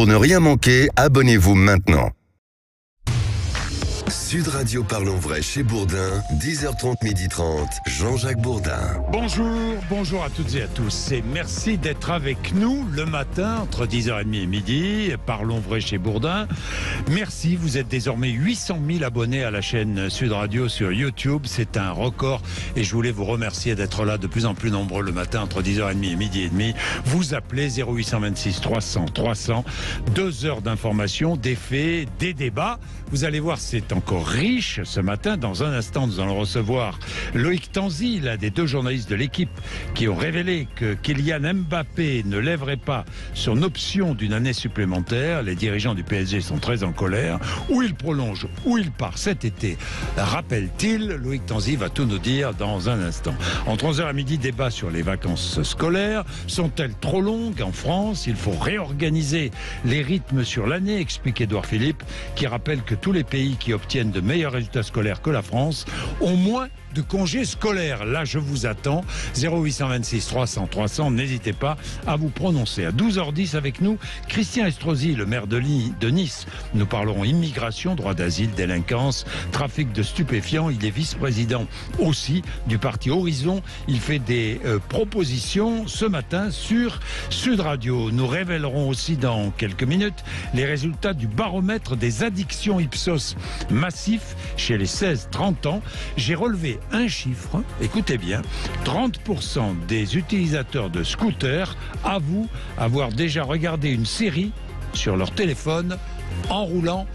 Pour ne rien manquer, abonnez-vous maintenant. Sud Radio Parlons Vrai chez Bourdin, 10h30, 12h30, Jean-Jacques Bourdin. Bonjour à toutes et à tous et merci d'être avec nous le matin entre 10h30 et midi, Parlons Vrai chez Bourdin. Merci, vous êtes désormais 800 000 abonnés à la chaîne Sud Radio sur YouTube, c'est un record et je voulais vous remercier d'être là de plus en plus nombreux le matin entre 10h30 et midi et demi. Vous appelez 0826 300 300, 2 heures d'information, des faits, des débats. Vous allez voir, c'est encore riche ce matin. Dans un instant, nous allons recevoir Loïc Tanzi, l'un des 2 journalistes de l'équipe qui ont révélé que Kylian Mbappé ne lèverait pas son option d'une année supplémentaire. Les dirigeants du PSG sont très en colère. Ou il prolonge, ou il part cet été, rappelle-t-il. Loïc Tanzi va tout nous dire dans un instant. Entre 11h à midi, débat sur les vacances scolaires. Sont-elles trop longues en France? Il faut réorganiser les rythmes sur l'année, explique Édouard Philippe, qui rappelle que tous les pays qui obtiennent de meilleurs résultats scolaires que la France ont moins de congés scolaires. Là, je vous attends. 0826 300 300. N'hésitez pas à vous prononcer. À 12h10 avec nous, Christian Estrosi, le maire de Nice. Nous parlerons immigration, droit d'asile, délinquance, trafic de stupéfiants. Il est vice-président aussi du parti Horizon. Il fait des propositions ce matin sur Sud Radio. Nous révélerons aussi dans quelques minutes les résultats du baromètre des addictions Ipsos massif chez les 16-30 ans. J'ai relevé un chiffre, écoutez bien, 30% des utilisateurs de scooters avouent avoir déjà regardé une série sur leur téléphone en roulant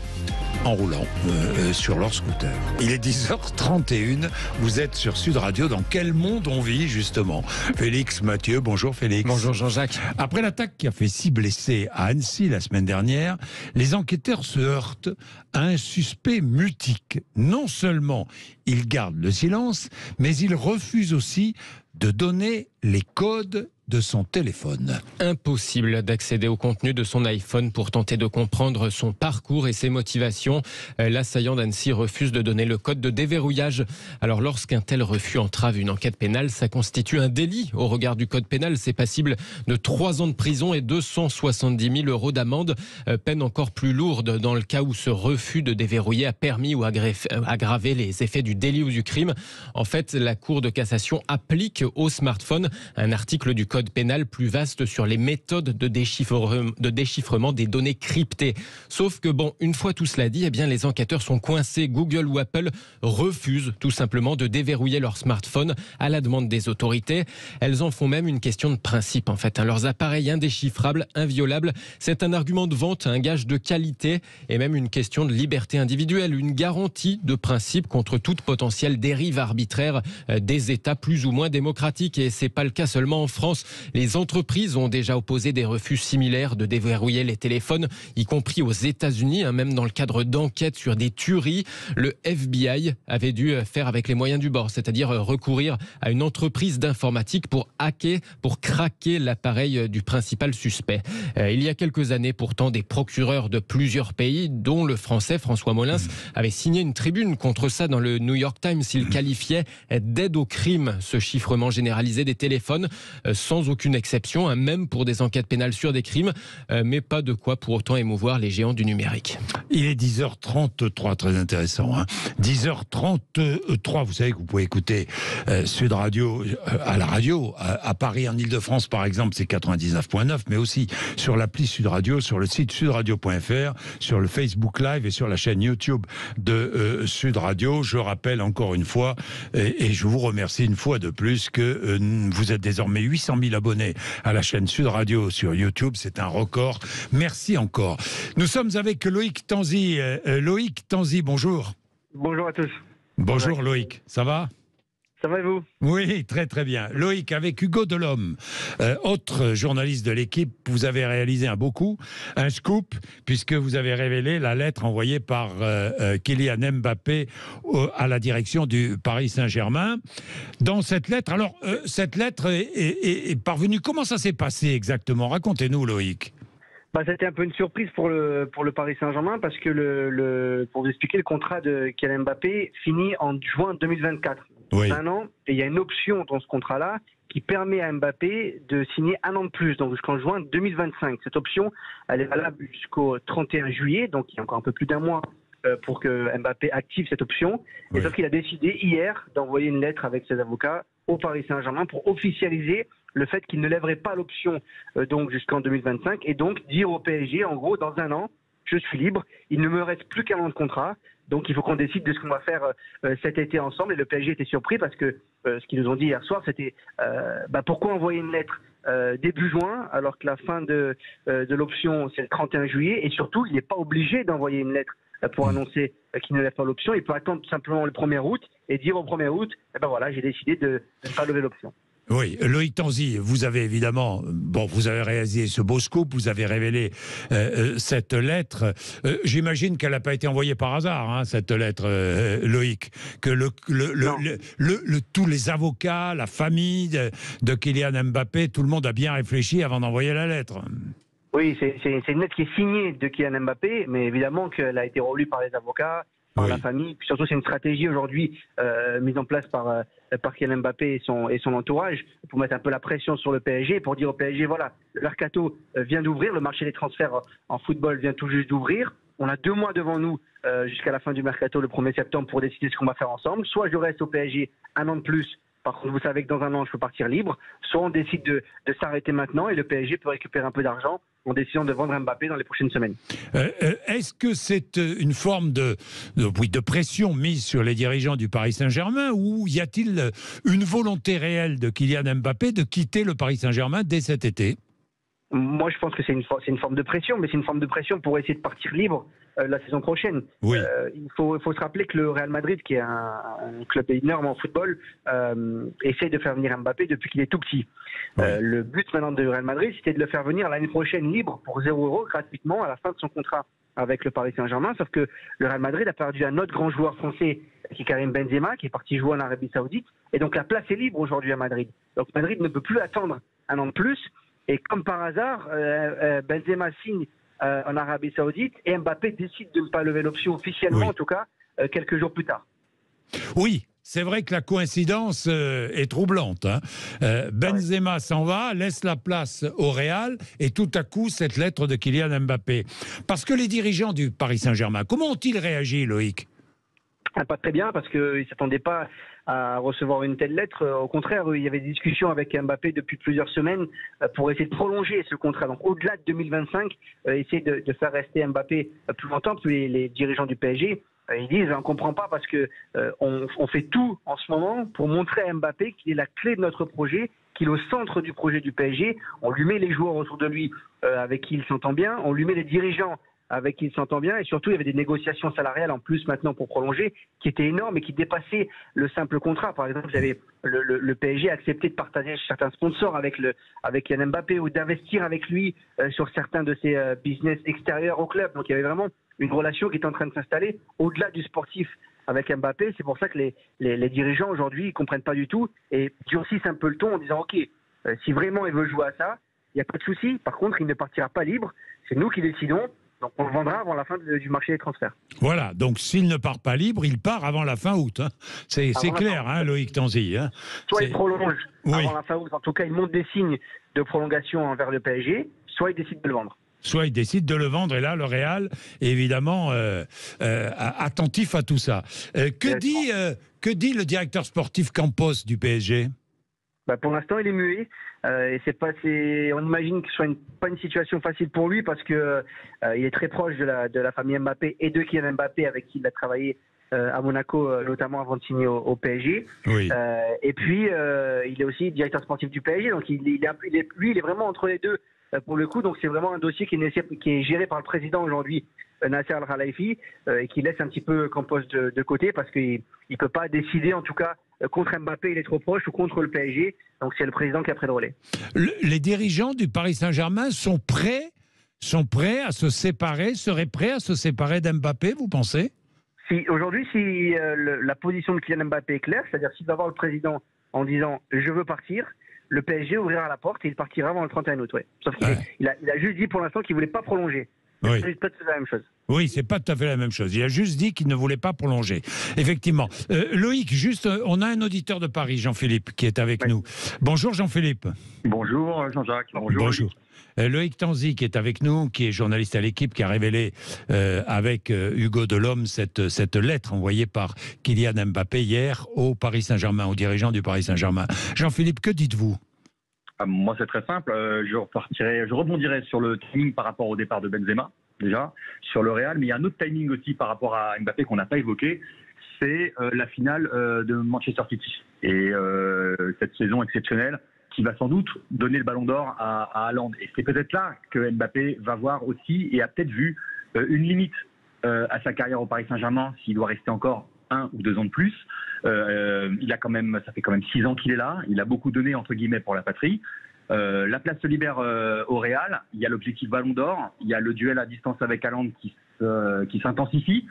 sur leur scooter. Il est 10h31, vous êtes sur Sud Radio. Dans quel monde on vit justement? Félix Mathieu, bonjour Félix. Bonjour Jean-Jacques. Après l'attaque qui a fait 6 blessés à Annecy la semaine dernière, les enquêteurs se heurtent à un suspect mutique. Non seulement il garde le silence, mais il refuse aussi de donner les codes de son téléphone. Impossible d'accéder au contenu de son iPhone pour tenter de comprendre son parcours et ses motivations. L'assaillant d'Annecy refuse de donner le code de déverrouillage. Alors lorsqu'un tel refus entrave une enquête pénale, ça constitue un délit au regard du code pénal. C'est passible de 3 ans de prison et 270 000 € d'amende. Peine encore plus lourde dans le cas où ce refus de déverrouiller a permis ou aggravé les effets du délit ou du crime. En fait, la Cour de cassation applique au smartphone un article du code pénal plus vaste sur les méthodes de déchiffrement des données cryptées. Sauf que une fois tout cela dit, les enquêteurs sont coincés. Google ou Apple refusent tout simplement de déverrouiller leur smartphone à la demande des autorités. Elles en font même une question de principe en fait. Leurs appareils indéchiffrables, inviolables, c'est un argument de vente, un gage de qualité et même une question de liberté individuelle, une garantie de principe contre toute potentielle dérive arbitraire des États plus ou moins démocratiques. Et c'est pas le cas seulement en France. Les entreprises ont déjà opposé des refus similaires de déverrouiller les téléphones, y compris aux États-Unis, même dans le cadre d'enquêtes sur des tueries. Le FBI avait dû faire avec les moyens du bord, c'est-à-dire recourir à une entreprise d'informatique pour hacker, pour craquer l'appareil du principal suspect. Il y a quelques années, pourtant, des procureurs de plusieurs pays, dont le français François Molins, avait signé une tribune contre ça dans le New York Times. Il qualifiait d'aide au crime ce chiffrement généralisé des téléphones, sans aucune exception, même pour des enquêtes pénales sur des crimes, mais pas de quoi pour autant émouvoir les géants du numérique. Il est 10h33, très intéressant. 10h33, vous savez que vous pouvez écouter Sud Radio à la radio, à Paris, en Ile-de-France par exemple, c'est 99.9, mais aussi sur l'appli Sud Radio, sur le site sudradio.fr, sur le Facebook Live et sur la chaîne YouTube de Sud Radio. Je rappelle encore une fois, et je vous remercie une fois de plus, que vous êtes désormais 800 000 abonnés à la chaîne Sud Radio sur YouTube. C'est un record. Merci encore. Nous sommes avec Loïc Tanzi. Loïc Tanzi, bonjour. Bonjour à tous. Bonjour Loïc, ça va ? Ça va et vous? Oui, très très bien. Loïc, avec Hugo Delhomme, autre journaliste de l'équipe, vous avez réalisé un scoop, puisque vous avez révélé la lettre envoyée par Kylian Mbappé à la direction du Paris Saint-Germain. Dans cette lettre, cette lettre est parvenue. Comment ça s'est passé exactement? Racontez-nous, Loïc. C'était un peu une surprise pour le Paris Saint-Germain parce que pour vous expliquer, le contrat de Kylian Mbappé finit en juin 2024. Oui. d'un an, et il y a une option dans ce contrat-là qui permet à Mbappé de signer un an de plus, donc jusqu'en juin 2025. Cette option, elle est valable jusqu'au 31 juillet, donc il y a encore un peu plus d'un mois pour que Mbappé active cette option. Et sauf qu'il a décidé hier d'envoyer une lettre avec ses avocats au Paris Saint-Germain pour officialiser le fait qu'il ne lèverait pas l'option donc jusqu'en 2025 et donc dire au PSG, en gros, dans un an, je suis libre, il ne me reste plus qu'un an de contrat. Donc il faut qu'on décide de ce qu'on va faire cet été ensemble. Et le PSG était surpris parce que ce qu'ils nous ont dit hier soir, c'était pourquoi envoyer une lettre début juin alors que la fin de l'option c'est le 31 juillet et surtout il n'est pas obligé d'envoyer une lettre pour annoncer qu'il ne lève pas l'option. Il peut attendre tout simplement le 1er août et dire au 1er août, voilà, j'ai décidé de ne pas lever l'option. Oui, Loïc Tanzi, vous avez évidemment, vous avez réalisé ce beau scoop, vous avez révélé cette lettre. J'imagine qu'elle n'a pas été envoyée par hasard, hein, cette lettre, Loïc. Que tous les avocats, la famille de Kylian Mbappé, tout le monde a bien réfléchi avant d'envoyer la lettre. Oui, c'est une lettre qui est signée de Kylian Mbappé, mais évidemment qu'elle a été relue par les avocats, par la famille. Puis surtout, c'est une stratégie aujourd'hui mise en place par Kylian Mbappé et son entourage pour mettre un peu la pression sur le PSG, pour dire au PSG, voilà, le mercato vient d'ouvrir, le marché des transferts en football vient tout juste d'ouvrir. On a 2 mois devant nous jusqu'à la fin du mercato, le 1er septembre, pour décider ce qu'on va faire ensemble. Soit je reste au PSG un an de plus. Par contre, vous savez que dans un an, je peux partir libre. Soit on décide de s'arrêter maintenant et le PSG peut récupérer un peu d'argent en décidant de vendre Mbappé dans les prochaines semaines. Est-ce que c'est une forme de pression mise sur les dirigeants du Paris Saint-Germain ou y a-t-il une volonté réelle de Kylian Mbappé de quitter le Paris Saint-Germain dès cet été ? Moi, je pense que c'est une forme de pression, mais c'est une forme de pression pour essayer de partir libre la saison prochaine. Oui. Il faut se rappeler que le Real Madrid, qui est un club énorme en football, essaye de faire venir Mbappé depuis qu'il est tout petit. Oui. Le but maintenant du Real Madrid, c'était de le faire venir l'année prochaine libre pour 0 € gratuitement à la fin de son contrat avec le Paris Saint-Germain. Sauf que le Real Madrid a perdu un autre grand joueur français, qui est Karim Benzema, qui est parti jouer en Arabie Saoudite. Et donc la place est libre aujourd'hui à Madrid. Donc Madrid ne peut plus attendre un an de plus. Et comme par hasard, Benzema signe en Arabie Saoudite et Mbappé décide de ne pas lever l'option officiellement, en tout cas, quelques jours plus tard. Oui, c'est vrai que la coïncidence est troublante. Hein. Benzema s'en va, laisse la place au Real et tout à coup, cette lettre de Kylian Mbappé. Parce que les dirigeants du Paris Saint-Germain, comment ont-ils réagi, Loïc ? Pas très bien, parce qu'ils ne s'attendaient pas à recevoir une telle lettre. Au contraire, il y avait des discussions avec Mbappé depuis plusieurs semaines pour essayer de prolonger ce contrat. Donc au-delà de 2025, essayer de faire rester Mbappé plus longtemps. Puis les dirigeants du PSG, ils disent, on ne comprend pas parce que on fait tout en ce moment pour montrer à Mbappé qu'il est la clé de notre projet, qu'il est au centre du projet du PSG. On lui met les joueurs autour de lui avec qui il s'entend bien. On lui met les dirigeants avec qui il s'entend bien, et surtout il y avait des négociations salariales en plus maintenant pour prolonger qui étaient énormes et qui dépassaient le simple contrat. Par exemple, vous avez le PSG a accepté de partager certains sponsors avec Kylian Mbappé ou d'investir avec lui sur certains de ses business extérieurs au club. Donc il y avait vraiment une relation qui est en train de s'installer au-delà du sportif avec Mbappé. C'est pour ça que les dirigeants aujourd'hui ils comprennent pas du tout et durcissent un peu le ton en disant ok, si vraiment il veut jouer à ça, il n'y a pas de souci. Par contre, il ne partira pas libre. C'est nous qui décidons. Donc on le vendra avant la fin du marché des transferts. Voilà, donc s'il ne part pas libre, il part avant la fin août. Hein. C'est clair, hein, Loïc Tanzi. Hein. Soit il prolonge avant la fin août, en tout cas il montre des signes de prolongation envers le PSG, soit il décide de le vendre. Soit il décide de le vendre, et là, le Real est évidemment attentif à tout ça. Que dit le directeur sportif Campos du PSG ? Pour l'instant, il est muet. Et on imagine que ce soit pas une situation facile pour lui parce que il est très proche de la famille Mbappé et de Kylian Mbappé avec qui il a travaillé à Monaco, notamment avant de signer au PSG. Oui. Et puis, il est aussi directeur sportif du PSG. Donc, lui, il est vraiment entre les deux pour le coup. Donc, c'est vraiment un dossier qui est géré par le président aujourd'hui, Nasser Al-Khelaifi, et qui laisse un petit peu Campos de côté parce qu'il ne peut pas décider, en tout cas, contre Mbappé, il est trop proche, ou contre le PSG. Donc c'est le président qui a pris le relais. Les dirigeants du Paris Saint-Germain sont prêts à se séparer, seraient prêts à se séparer d'Mbappé, vous pensez ? Aujourd'hui, si la position de Kylian Mbappé est claire, c'est-à-dire s'il va voir le président en disant « je veux partir », le PSG ouvrira la porte et il partira avant le 31 août. Ouais. Sauf qu'il a juste dit pour l'instant qu'il ne voulait pas prolonger Oui. C'est pas tout à fait la même chose. Oui, c'est pas tout à fait la même chose. Il a juste dit qu'il ne voulait pas prolonger. Effectivement. Loïc, juste, on a un auditeur de Paris, Jean-Philippe, qui est avec nous. Bonjour Jean-Philippe. Bonjour Jean-Jacques. Bonjour. Loïc Tanzi qui est avec nous, qui est journaliste à l'Équipe, qui a révélé avec Hugo Delhomme cette lettre envoyée par Kylian Mbappé hier au Paris Saint-Germain, aux dirigeants du Paris Saint-Germain. Jean-Philippe, que dites-vous ? Moi, c'est très simple. Je rebondirai sur le timing par rapport au départ de Benzema, déjà, sur le Real. Mais il y a un autre timing aussi par rapport à Mbappé qu'on n'a pas évoqué. C'est la finale de Manchester City. Et cette saison exceptionnelle qui va sans doute donner le ballon d'or à Haaland. Et c'est peut-être là que Mbappé va voir aussi et a peut-être vu une limite à sa carrière au Paris Saint-Germain s'il doit rester encore 1 ou 2 ans de plus. Ça fait quand même 6 ans qu'il est là. Il a beaucoup donné, entre guillemets, pour la patrie. La place se libère au Real. Il y a l'objectif ballon d'or. Il y a le duel à distance avec Haaland qui s'intensifie.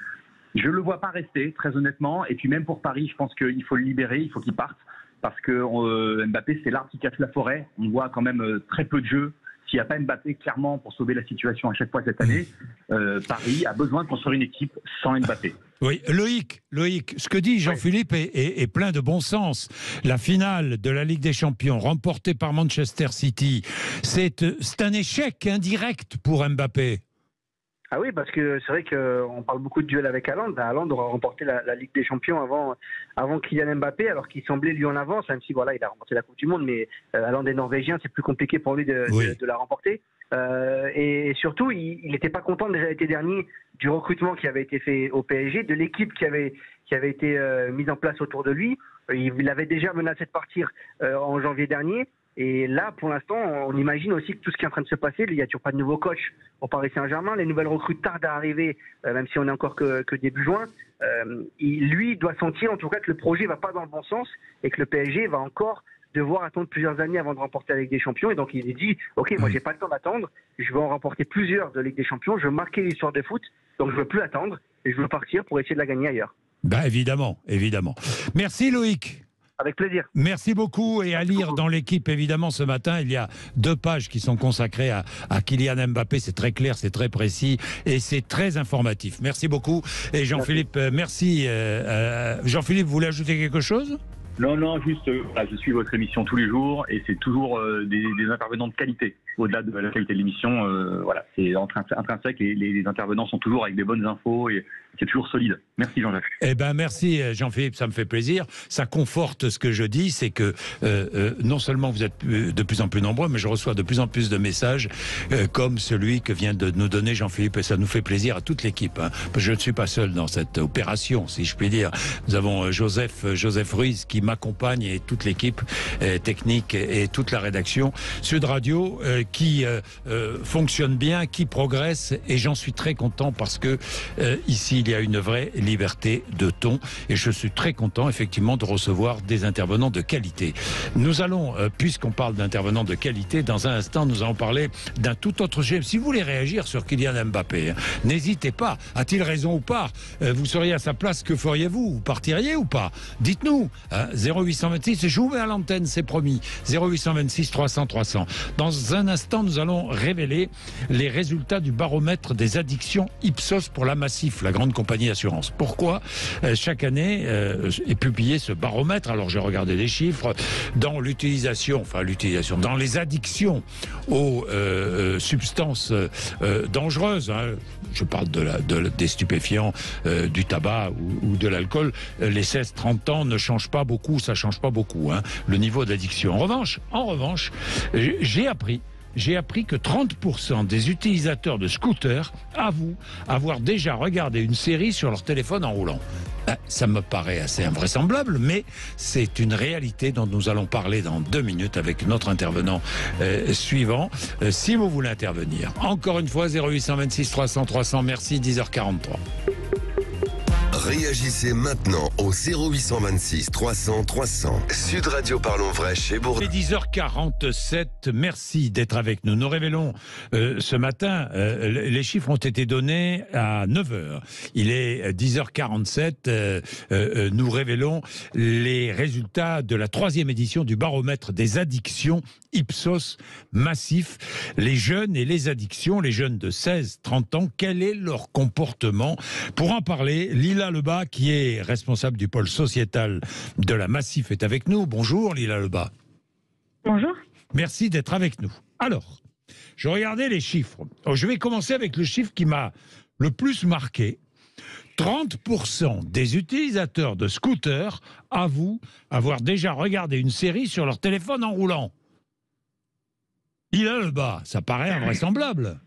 Je ne le vois pas rester, très honnêtement. Et puis même pour Paris, je pense qu'il faut le libérer, il faut qu'il parte. Parce que Mbappé, c'est l'arbre qui cache la forêt. On voit quand même très peu de jeux. S'il n'y a pas Mbappé, clairement, pour sauver la situation à chaque fois cette année, Paris a besoin de construire une équipe sans Mbappé. Oui, Loïc, ce que dit Jean-Philippe est plein de bon sens. La finale de la Ligue des Champions remportée par Manchester City, c'est un échec indirect pour Mbappé. Ah oui, parce que c'est vrai qu'on parle beaucoup de duel avec Haaland. Haaland aura remporté la Ligue des Champions avant Kylian Mbappé, alors qu'il semblait lui en avance, même si voilà, il a remporté la Coupe du Monde, mais Haaland est norvégien, c'est plus compliqué pour lui de la remporter. Et surtout, il n'était pas content déjà l'été dernier du recrutement qui avait été fait au PSG, de l'équipe qui avait été mise en place autour de lui. Il avait déjà menacé de partir en janvier dernier. Et là, pour l'instant, on imagine aussi que tout ce qui est en train de se passer, il n'y a toujours pas de nouveau coach au Paris Saint-Germain, les nouvelles recrues tardent à arriver, même si on est encore que début juin. Lui doit sentir en tout cas que le projet ne va pas dans le bon sens et que le PSG va encore devoir attendre plusieurs années avant de remporter la Ligue des Champions. Et donc il dit, ok, moi j'ai pas le temps d'attendre, je veux en remporter plusieurs de Ligue des Champions, je veux marquer l'histoire de foot, donc je veux plus attendre et je veux partir pour essayer de la gagner ailleurs. Bah évidemment. Merci Loïc. Avec plaisir. Merci beaucoup et à lire dans l'Équipe évidemment ce matin, il y a 2 pages qui sont consacrées à Kylian Mbappé, c'est très clair, c'est très précis et c'est très informatif. Merci beaucoup et Jean-Philippe, merci. Jean-Philippe, vous voulez ajouter quelque chose ? Non, juste, je suis votre émission tous les jours et c'est toujours des intervenants de qualité. Au-delà de la qualité de l'émission, c'est intrinsèque, les intervenants sont toujours avec des bonnes infos et c'est toujours solide. Merci Jean-Jacques. Merci Jean-Philippe, ça me fait plaisir. Ça conforte ce que je dis, c'est que non seulement vous êtes de plus en plus nombreux, mais je reçois de plus en plus de messages comme celui que vient de nous donner Jean-Philippe et ça nous fait plaisir à toute l'équipe. Je ne suis pas seul dans cette opération, si je puis dire. Nous avons Joseph Ruiz qui m'accompagne et toute l'équipe technique et toute la rédaction Sud Radio qui fonctionne bien, qui progresse et j'en suis très content parce que ici il y a une vraie liberté de ton et je suis très content effectivement de recevoir des intervenants de qualité. Nous allons, puisqu'on parle d'intervenants de qualité, dans un instant nous allons parler d'un tout autre sujet. Si vous voulez réagir sur Kylian Mbappé, n'hésitez pas. A-t-il raison ou pas? Vous seriez à sa place, que feriez-vous? Vous partiriez ou pas? Dites-nous. 0826, je vous mets à l'antenne, c'est promis. 0826 300 300. Dans un instant, nous allons révéler les résultats du baromètre des addictions Ipsos pour la Massif, la grande compagnie d'assurance. Pourquoi chaque année est publié ce baromètre? Alors j'ai regardé les chiffres dans dans les addictions aux substances dangereuses. Je parle des stupéfiants, du tabac ou de l'alcool. Les 16-30 ans ne changent pas beaucoup, ça change pas beaucoup, le niveau d'addiction. En revanche, j'ai appris que 30% des utilisateurs de scooters avouent avoir déjà regardé une série sur leur téléphone en roulant. Ça me paraît assez invraisemblable, mais c'est une réalité dont nous allons parler dans 2 minutes avec notre intervenant suivant. Si vous voulez intervenir, encore une fois, 0826 300 300, merci, 10h43. Réagissez maintenant au 0826 300 300. Sud Radio Parlons Vrai chez Bourdin. Il est 10h47, merci d'être avec nous. Nous révélons ce matin, les chiffres ont été donnés à 9h. Il est 10h47, nous révélons les résultats de la 3e édition du baromètre des addictions Ipsos Massif. Les jeunes et les addictions, les jeunes de 16-30 ans, quel est leur comportement? Pour en parler, Lila Lebas, qui est responsable du pôle sociétal de la Massif, est avec nous. Bonjour Lila Lebas. Bonjour. Merci d'être avec nous. Alors, je regardais les chiffres. Je vais commencer avec le chiffre qui m'a le plus marqué. 30% des utilisateurs de scooters avouent avoir déjà regardé une série sur leur téléphone en roulant. Lila Lebas, ça paraît invraisemblable.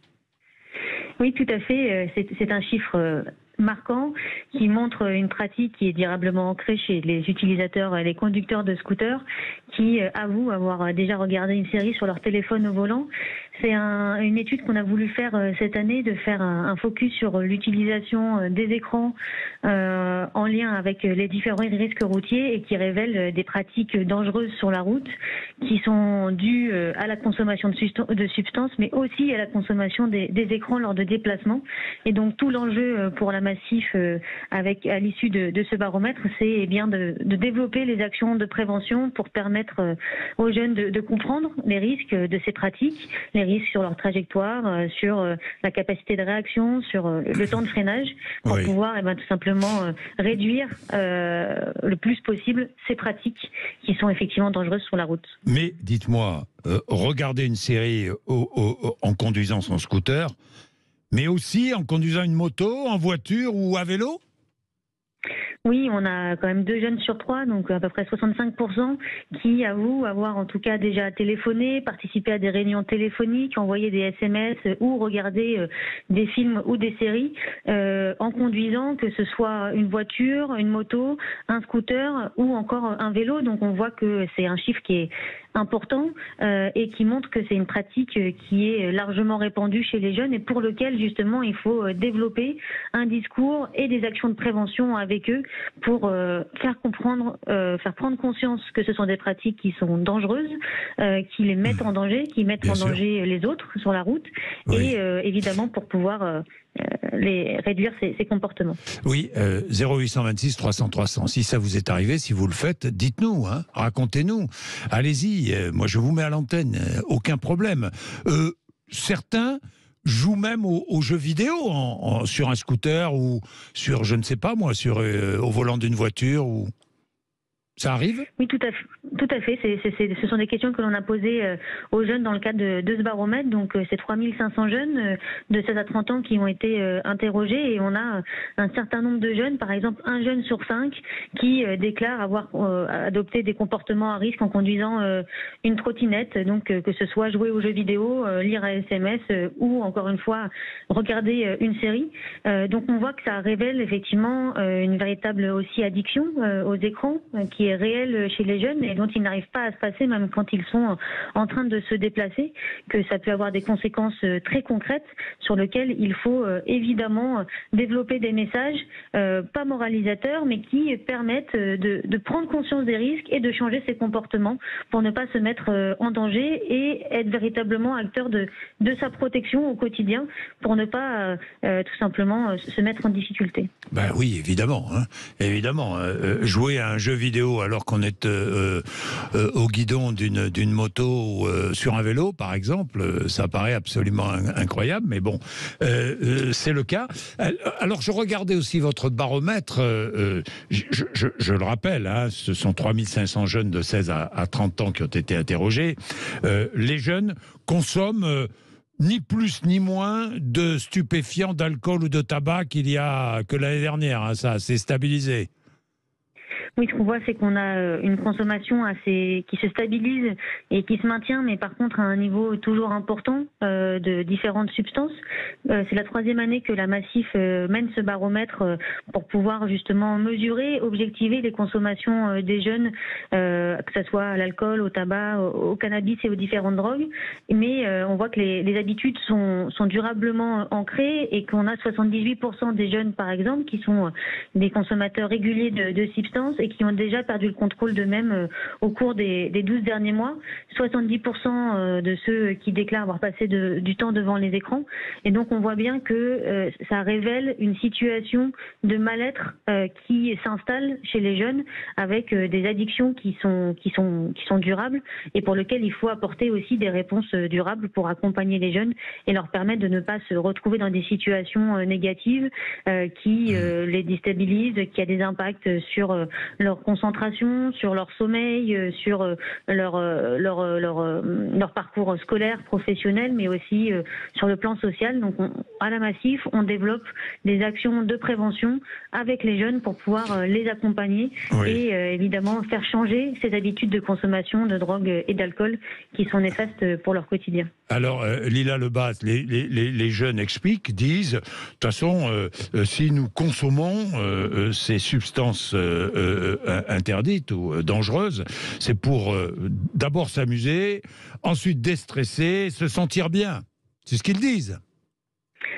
Oui, tout à fait. C'est un chiffre marquant qui montre une pratique qui est durablement ancrée chez les utilisateurs et les conducteurs de scooters qui avouent avoir déjà regardé une série sur leur téléphone au volant. C'est une étude qu'on a voulu faire cette année, de faire un focus sur l'utilisation des écrans en lien avec les différents risques routiers et qui révèle des pratiques dangereuses sur la route qui sont dues à la consommation de substances, mais aussi à la consommation des écrans lors de déplacements. Et donc tout l'enjeu pour la Massif à l'issue de ce baromètre, c'est bien de développer les actions de prévention pour permettre aux jeunes de comprendre les risques de ces pratiques, les risques sur leur trajectoire, sur la capacité de réaction, sur le temps de freinage, pour pouvoir tout simplement réduire le plus possible ces pratiques qui sont effectivement dangereuses sur la route. Mais dites-moi, regarder une série en conduisant son scooter, mais aussi en conduisant une moto, en voiture ou à vélo? Oui, on a quand même 2 jeunes sur 3, donc à peu près 65%, qui avouent avoir en tout cas déjà téléphoné, participé à des réunions téléphoniques, envoyé des SMS ou regardé des films ou des séries en conduisant, que ce soit une voiture, une moto, un scooter ou encore un vélo. Donc on voit que c'est un chiffre qui est important et qui montre que c'est une pratique qui est largement répandue chez les jeunes et pour lequel justement il faut développer un discours et des actions de prévention avec eux pour faire prendre conscience que ce sont des pratiques qui sont dangereuses, qui les mettent en danger, qui mettent Bien en sûr. danger les autres sur la route et évidemment pour pouvoir réduire ces comportements. Oui, 0826 300 300. Si ça vous est arrivé, si vous le faites, dites-nous, racontez-nous. Allez-y, moi je vous mets à l'antenne, aucun problème. Certains jouent même aux jeux vidéo sur un scooter ou sur, je ne sais pas moi, au volant d'une voiture ou... Ça arrive? Oui, tout à fait. Ce sont des questions que l'on a posées aux jeunes dans le cadre de ce baromètre. Donc, c'est 3500 jeunes de 16 à 30 ans qui ont été interrogés et on a un certain nombre de jeunes, par exemple un jeune sur 5, qui déclare avoir adopté des comportements à risque en conduisant une trottinette. Donc, que ce soit jouer aux jeux vidéo, lire un SMS ou, encore une fois, regarder une série. Donc, on voit que ça révèle effectivement une véritable aussi addiction aux écrans qui est réel chez les jeunes et dont ils n'arrivent pas à se passer même quand ils sont en train de se déplacer, que ça peut avoir des conséquences très concrètes sur lesquelles il faut évidemment développer des messages pas moralisateurs mais qui permettent de prendre conscience des risques et de changer ses comportements pour ne pas se mettre en danger et être véritablement acteur de sa protection au quotidien pour ne pas tout simplement se mettre en difficulté. Ben oui, évidemment. Évidemment. Jouer à un jeu vidéo alors qu'on est au guidon d'une moto ou sur un vélo, par exemple, ça paraît absolument incroyable, mais bon, c'est le cas. Alors, je regardais aussi votre baromètre, je le rappelle, ce sont 3500 jeunes de 16 à 30 ans qui ont été interrogés. Les jeunes consomment ni plus ni moins de stupéfiants, d'alcool ou de tabac que l'année dernière. Ça s'est stabilisé. Oui, ce qu'on voit, c'est qu'on a une consommation qui se stabilise et qui se maintient, mais par contre à un niveau toujours important de différentes substances. C'est la 3e année que la Massif mène ce baromètre pour pouvoir justement mesurer, objectiver les consommations des jeunes, que ce soit à l'alcool, au tabac, au cannabis et aux différentes drogues. Mais on voit que les habitudes sont durablement ancrées et qu'on a 78% des jeunes, par exemple, qui sont des consommateurs réguliers de substances et qui ont déjà perdu le contrôle d'eux-mêmes au cours des 12 derniers mois. 70% de ceux qui déclarent avoir passé du temps devant les écrans. Et donc on voit bien que ça révèle une situation de mal-être qui s'installe chez les jeunes avec des addictions qui sont durables et pour lesquelles il faut apporter aussi des réponses durables pour accompagner les jeunes et leur permettre de ne pas se retrouver dans des situations négatives qui les déstabilisent, qui a des impacts sur leur concentration, sur leur sommeil, sur leur parcours scolaire, professionnel, mais aussi sur le plan social. Donc à la Massif, on développe des actions de prévention avec les jeunes pour pouvoir les accompagner et évidemment faire changer ces habitudes de consommation de drogue et d'alcool qui sont néfastes pour leur quotidien. Alors, Lila Lebas, les jeunes expliquent, disent, de toute façon, si nous consommons ces substances interdites ou dangereuses, c'est pour d'abord s'amuser, ensuite déstresser, se sentir bien. C'est ce qu'ils disent.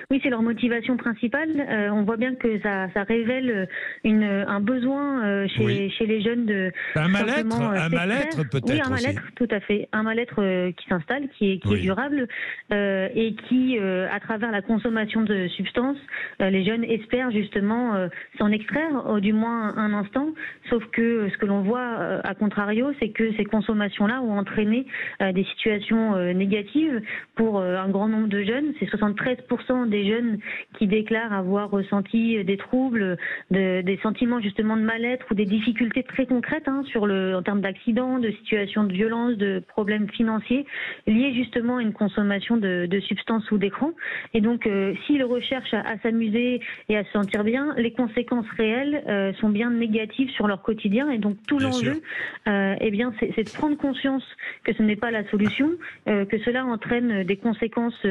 Oui, c'est leur motivation principale. On voit bien que ça révèle un besoin chez les jeunes de un mal-être peut-être. Oui, un mal-être, tout à fait. Un mal-être qui s'installe, qui est durable et qui, à travers la consommation de substances, les jeunes espèrent justement s'en extraire, du moins un instant. Sauf que ce que l'on voit, à contrario, c'est que ces consommations-là ont entraîné des situations négatives pour un grand nombre de jeunes. C'est 73% des jeunes qui déclarent avoir ressenti des troubles, des sentiments justement de mal-être ou des difficultés très concrètes en termes d'accidents, de situations de violence, de problèmes financiers liés justement à une consommation de substances ou d'écran. Et donc, s'ils recherchent à s'amuser et à se sentir bien, les conséquences réelles sont bien négatives sur leur quotidien. Et donc, tout l'enjeu, c'est de prendre conscience que ce n'est pas la solution, que cela entraîne des conséquences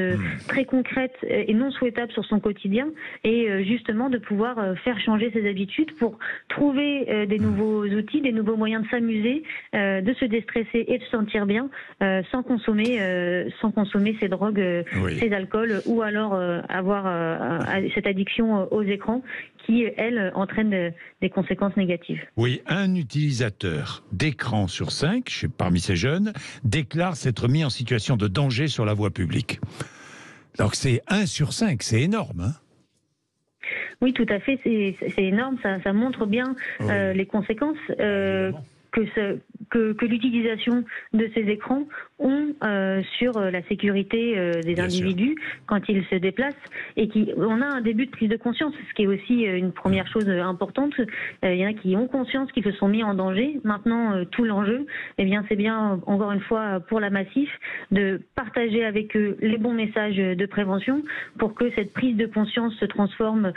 très concrètes et non souhaitable sur son quotidien et justement de pouvoir faire changer ses habitudes pour trouver des nouveaux outils, des nouveaux moyens de s'amuser, de se déstresser et de se sentir bien sans consommer ces drogues, ces alcools ou alors avoir cette addiction aux écrans qui, elle, entraîne des conséquences négatives. Oui, un utilisateur d'écran sur 5, parmi ces jeunes, déclare s'être mis en situation de danger sur la voie publique. Donc c'est 1 sur 5, c'est énorme. Hein ? Oui, tout à fait, c'est énorme, ça montre bien les conséquences que l'utilisation de ces écrans ont sur la sécurité des individus quand ils se déplacent et on a un début de prise de conscience, ce qui est aussi une première chose importante. Il y en a qui ont conscience qu'ils se sont mis en danger. Maintenant, tout l'enjeu, c'est bien, encore une fois, pour la Massif, de partager avec eux les bons messages de prévention pour que cette prise de conscience se transforme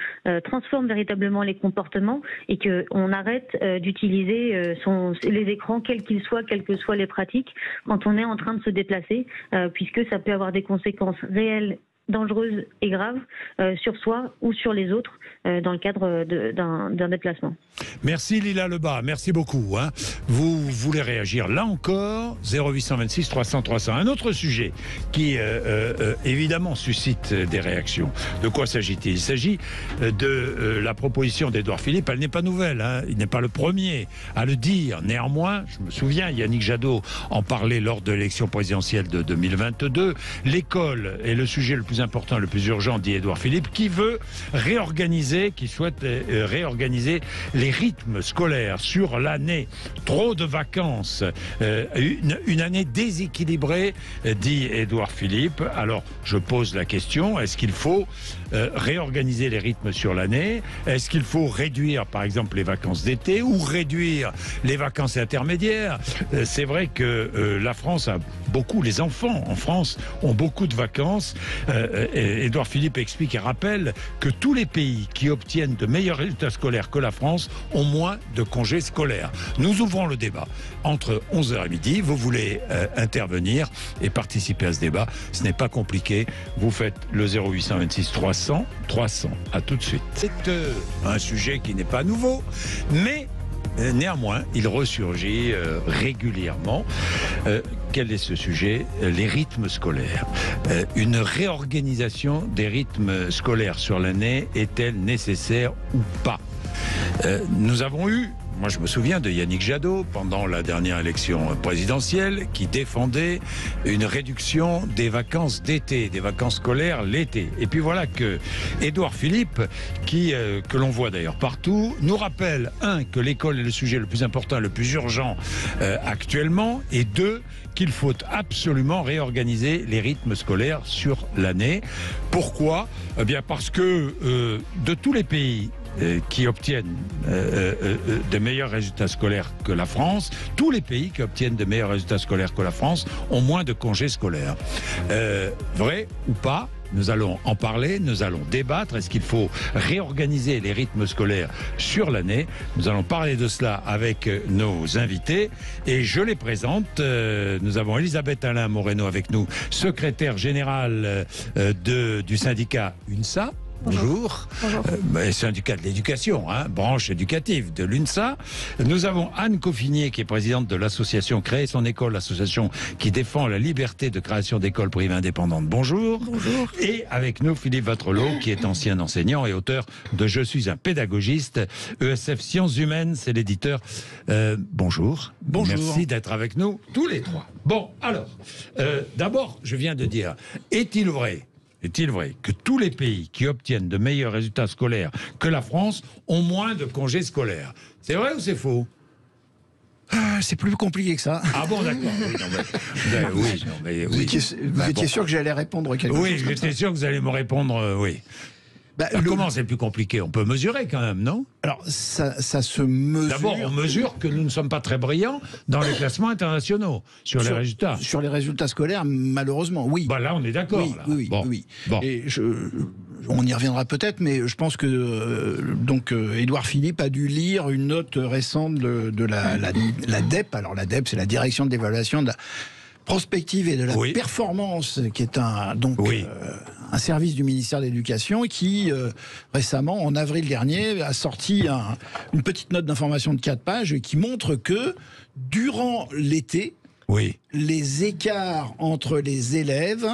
véritablement les comportements et qu'on arrête d'utiliser les écrans, quels qu'ils soient, quelles que soient les pratiques, quand on est en train de se déplacer, puisque ça peut avoir des conséquences réelles, dangereuses et graves sur soi ou sur les autres dans le cadre d'un déplacement. Merci Lila Lebas, merci beaucoup. Vous voulez réagir là encore, 0826 300 300. Un autre sujet qui évidemment suscite des réactions. De quoi s'agit-il ? Il s'agit de la proposition d'Édouard Philippe. Elle n'est pas nouvelle, il n'est pas le premier à le dire. Néanmoins, je me souviens, Yannick Jadot en parlait lors de l'élection présidentielle de 2022. L'école est le sujet le plus important, le plus urgent, dit Édouard Philippe, qui souhaite réorganiser les rythmes scolaires sur l'année. Trop de vacances, une année déséquilibrée, dit Édouard Philippe. Alors, je pose la question, est-ce qu'il faut réorganiser les rythmes sur l'année ? Est-ce qu'il faut réduire, par exemple, les vacances d'été ou réduire les vacances intermédiaires ? C'est vrai que la France a beaucoup, les enfants en France ont beaucoup de vacances. Édouard Philippe explique et rappelle que tous les pays qui obtiennent de meilleurs résultats scolaires que la France ont moins de congés scolaires. Nous ouvrons le débat entre 11h et midi. Vous voulez intervenir et participer à ce débat. Ce n'est pas compliqué. Vous faites le 0826 300 300. À tout de suite. C'est un sujet qui n'est pas nouveau, mais néanmoins, il ressurgit régulièrement. Quel est ce sujet? Les rythmes scolaires. Une réorganisation des rythmes scolaires sur l'année est-elle nécessaire ou pas? Nous avons eu, moi je me souviens de Yannick Jadot pendant la dernière élection présidentielle qui défendait une réduction des vacances d'été, des vacances scolaires l'été. Et puis voilà que Édouard Philippe, que l'on voit d'ailleurs partout, nous rappelle, un, que l'école est le sujet le plus important, le plus urgent actuellement, et deux, qu'il faut absolument réorganiser les rythmes scolaires sur l'année. Pourquoi? Eh bien parce que de tous les pays qui obtiennent de meilleurs résultats scolaires que la France, tous les pays qui obtiennent de meilleurs résultats scolaires que la France ont moins de congés scolaires. Vrai ou pas? Nous allons en parler, nous allons débattre. Est-ce qu'il faut réorganiser les rythmes scolaires sur l'année? Nous allons parler de cela avec nos invités et je les présente. Nous avons Elisabeth Alain Moreno avec nous, secrétaire générale du syndicat UNSA. Bonjour. Bonjour. Syndicat de l'éducation, branche éducative de l'UNSA. Nous avons Anne Coffinier qui est présidente de l'association Créer son école, l'association qui défend la liberté de création d'écoles privées indépendantes. Bonjour. Bonjour. Et avec nous Philippe Vattrelot qui est ancien enseignant et auteur de Je suis un pédagogiste, ESF Sciences Humaines, c'est l'éditeur. Bonjour. Bonjour. Merci d'être avec nous tous les trois. Bon, alors, d'abord, je viens de dire, est-il vrai que tous les pays qui obtiennent de meilleurs résultats scolaires que la France ont moins de congés scolaires? C'est vrai ou c'est faux? C'est plus compliqué que ça. Ah bon, d'accord. Vous étiez sûr que j'allais répondre quelque chose? Oui, j'étais sûr que vous allez me répondre oui. Comment c'est plus compliqué? On peut mesurer quand même, non? Alors, ça se mesure... D'abord, on mesure que nous ne sommes pas très brillants dans les classements internationaux, sur les résultats. Sur les résultats scolaires, malheureusement, oui. Là, on est d'accord. Oui. Bon. Et on y reviendra peut-être, mais je pense que Édouard Philippe a dû lire une note récente de la DEP. Alors, la DEP, c'est la Direction d'évaluation de la prospective et de la performance, qui est un service du ministère de l'Éducation qui, récemment, en avril dernier, a sorti une petite note d'information de 4 pages qui montre que, durant l'été, les écarts entre les élèves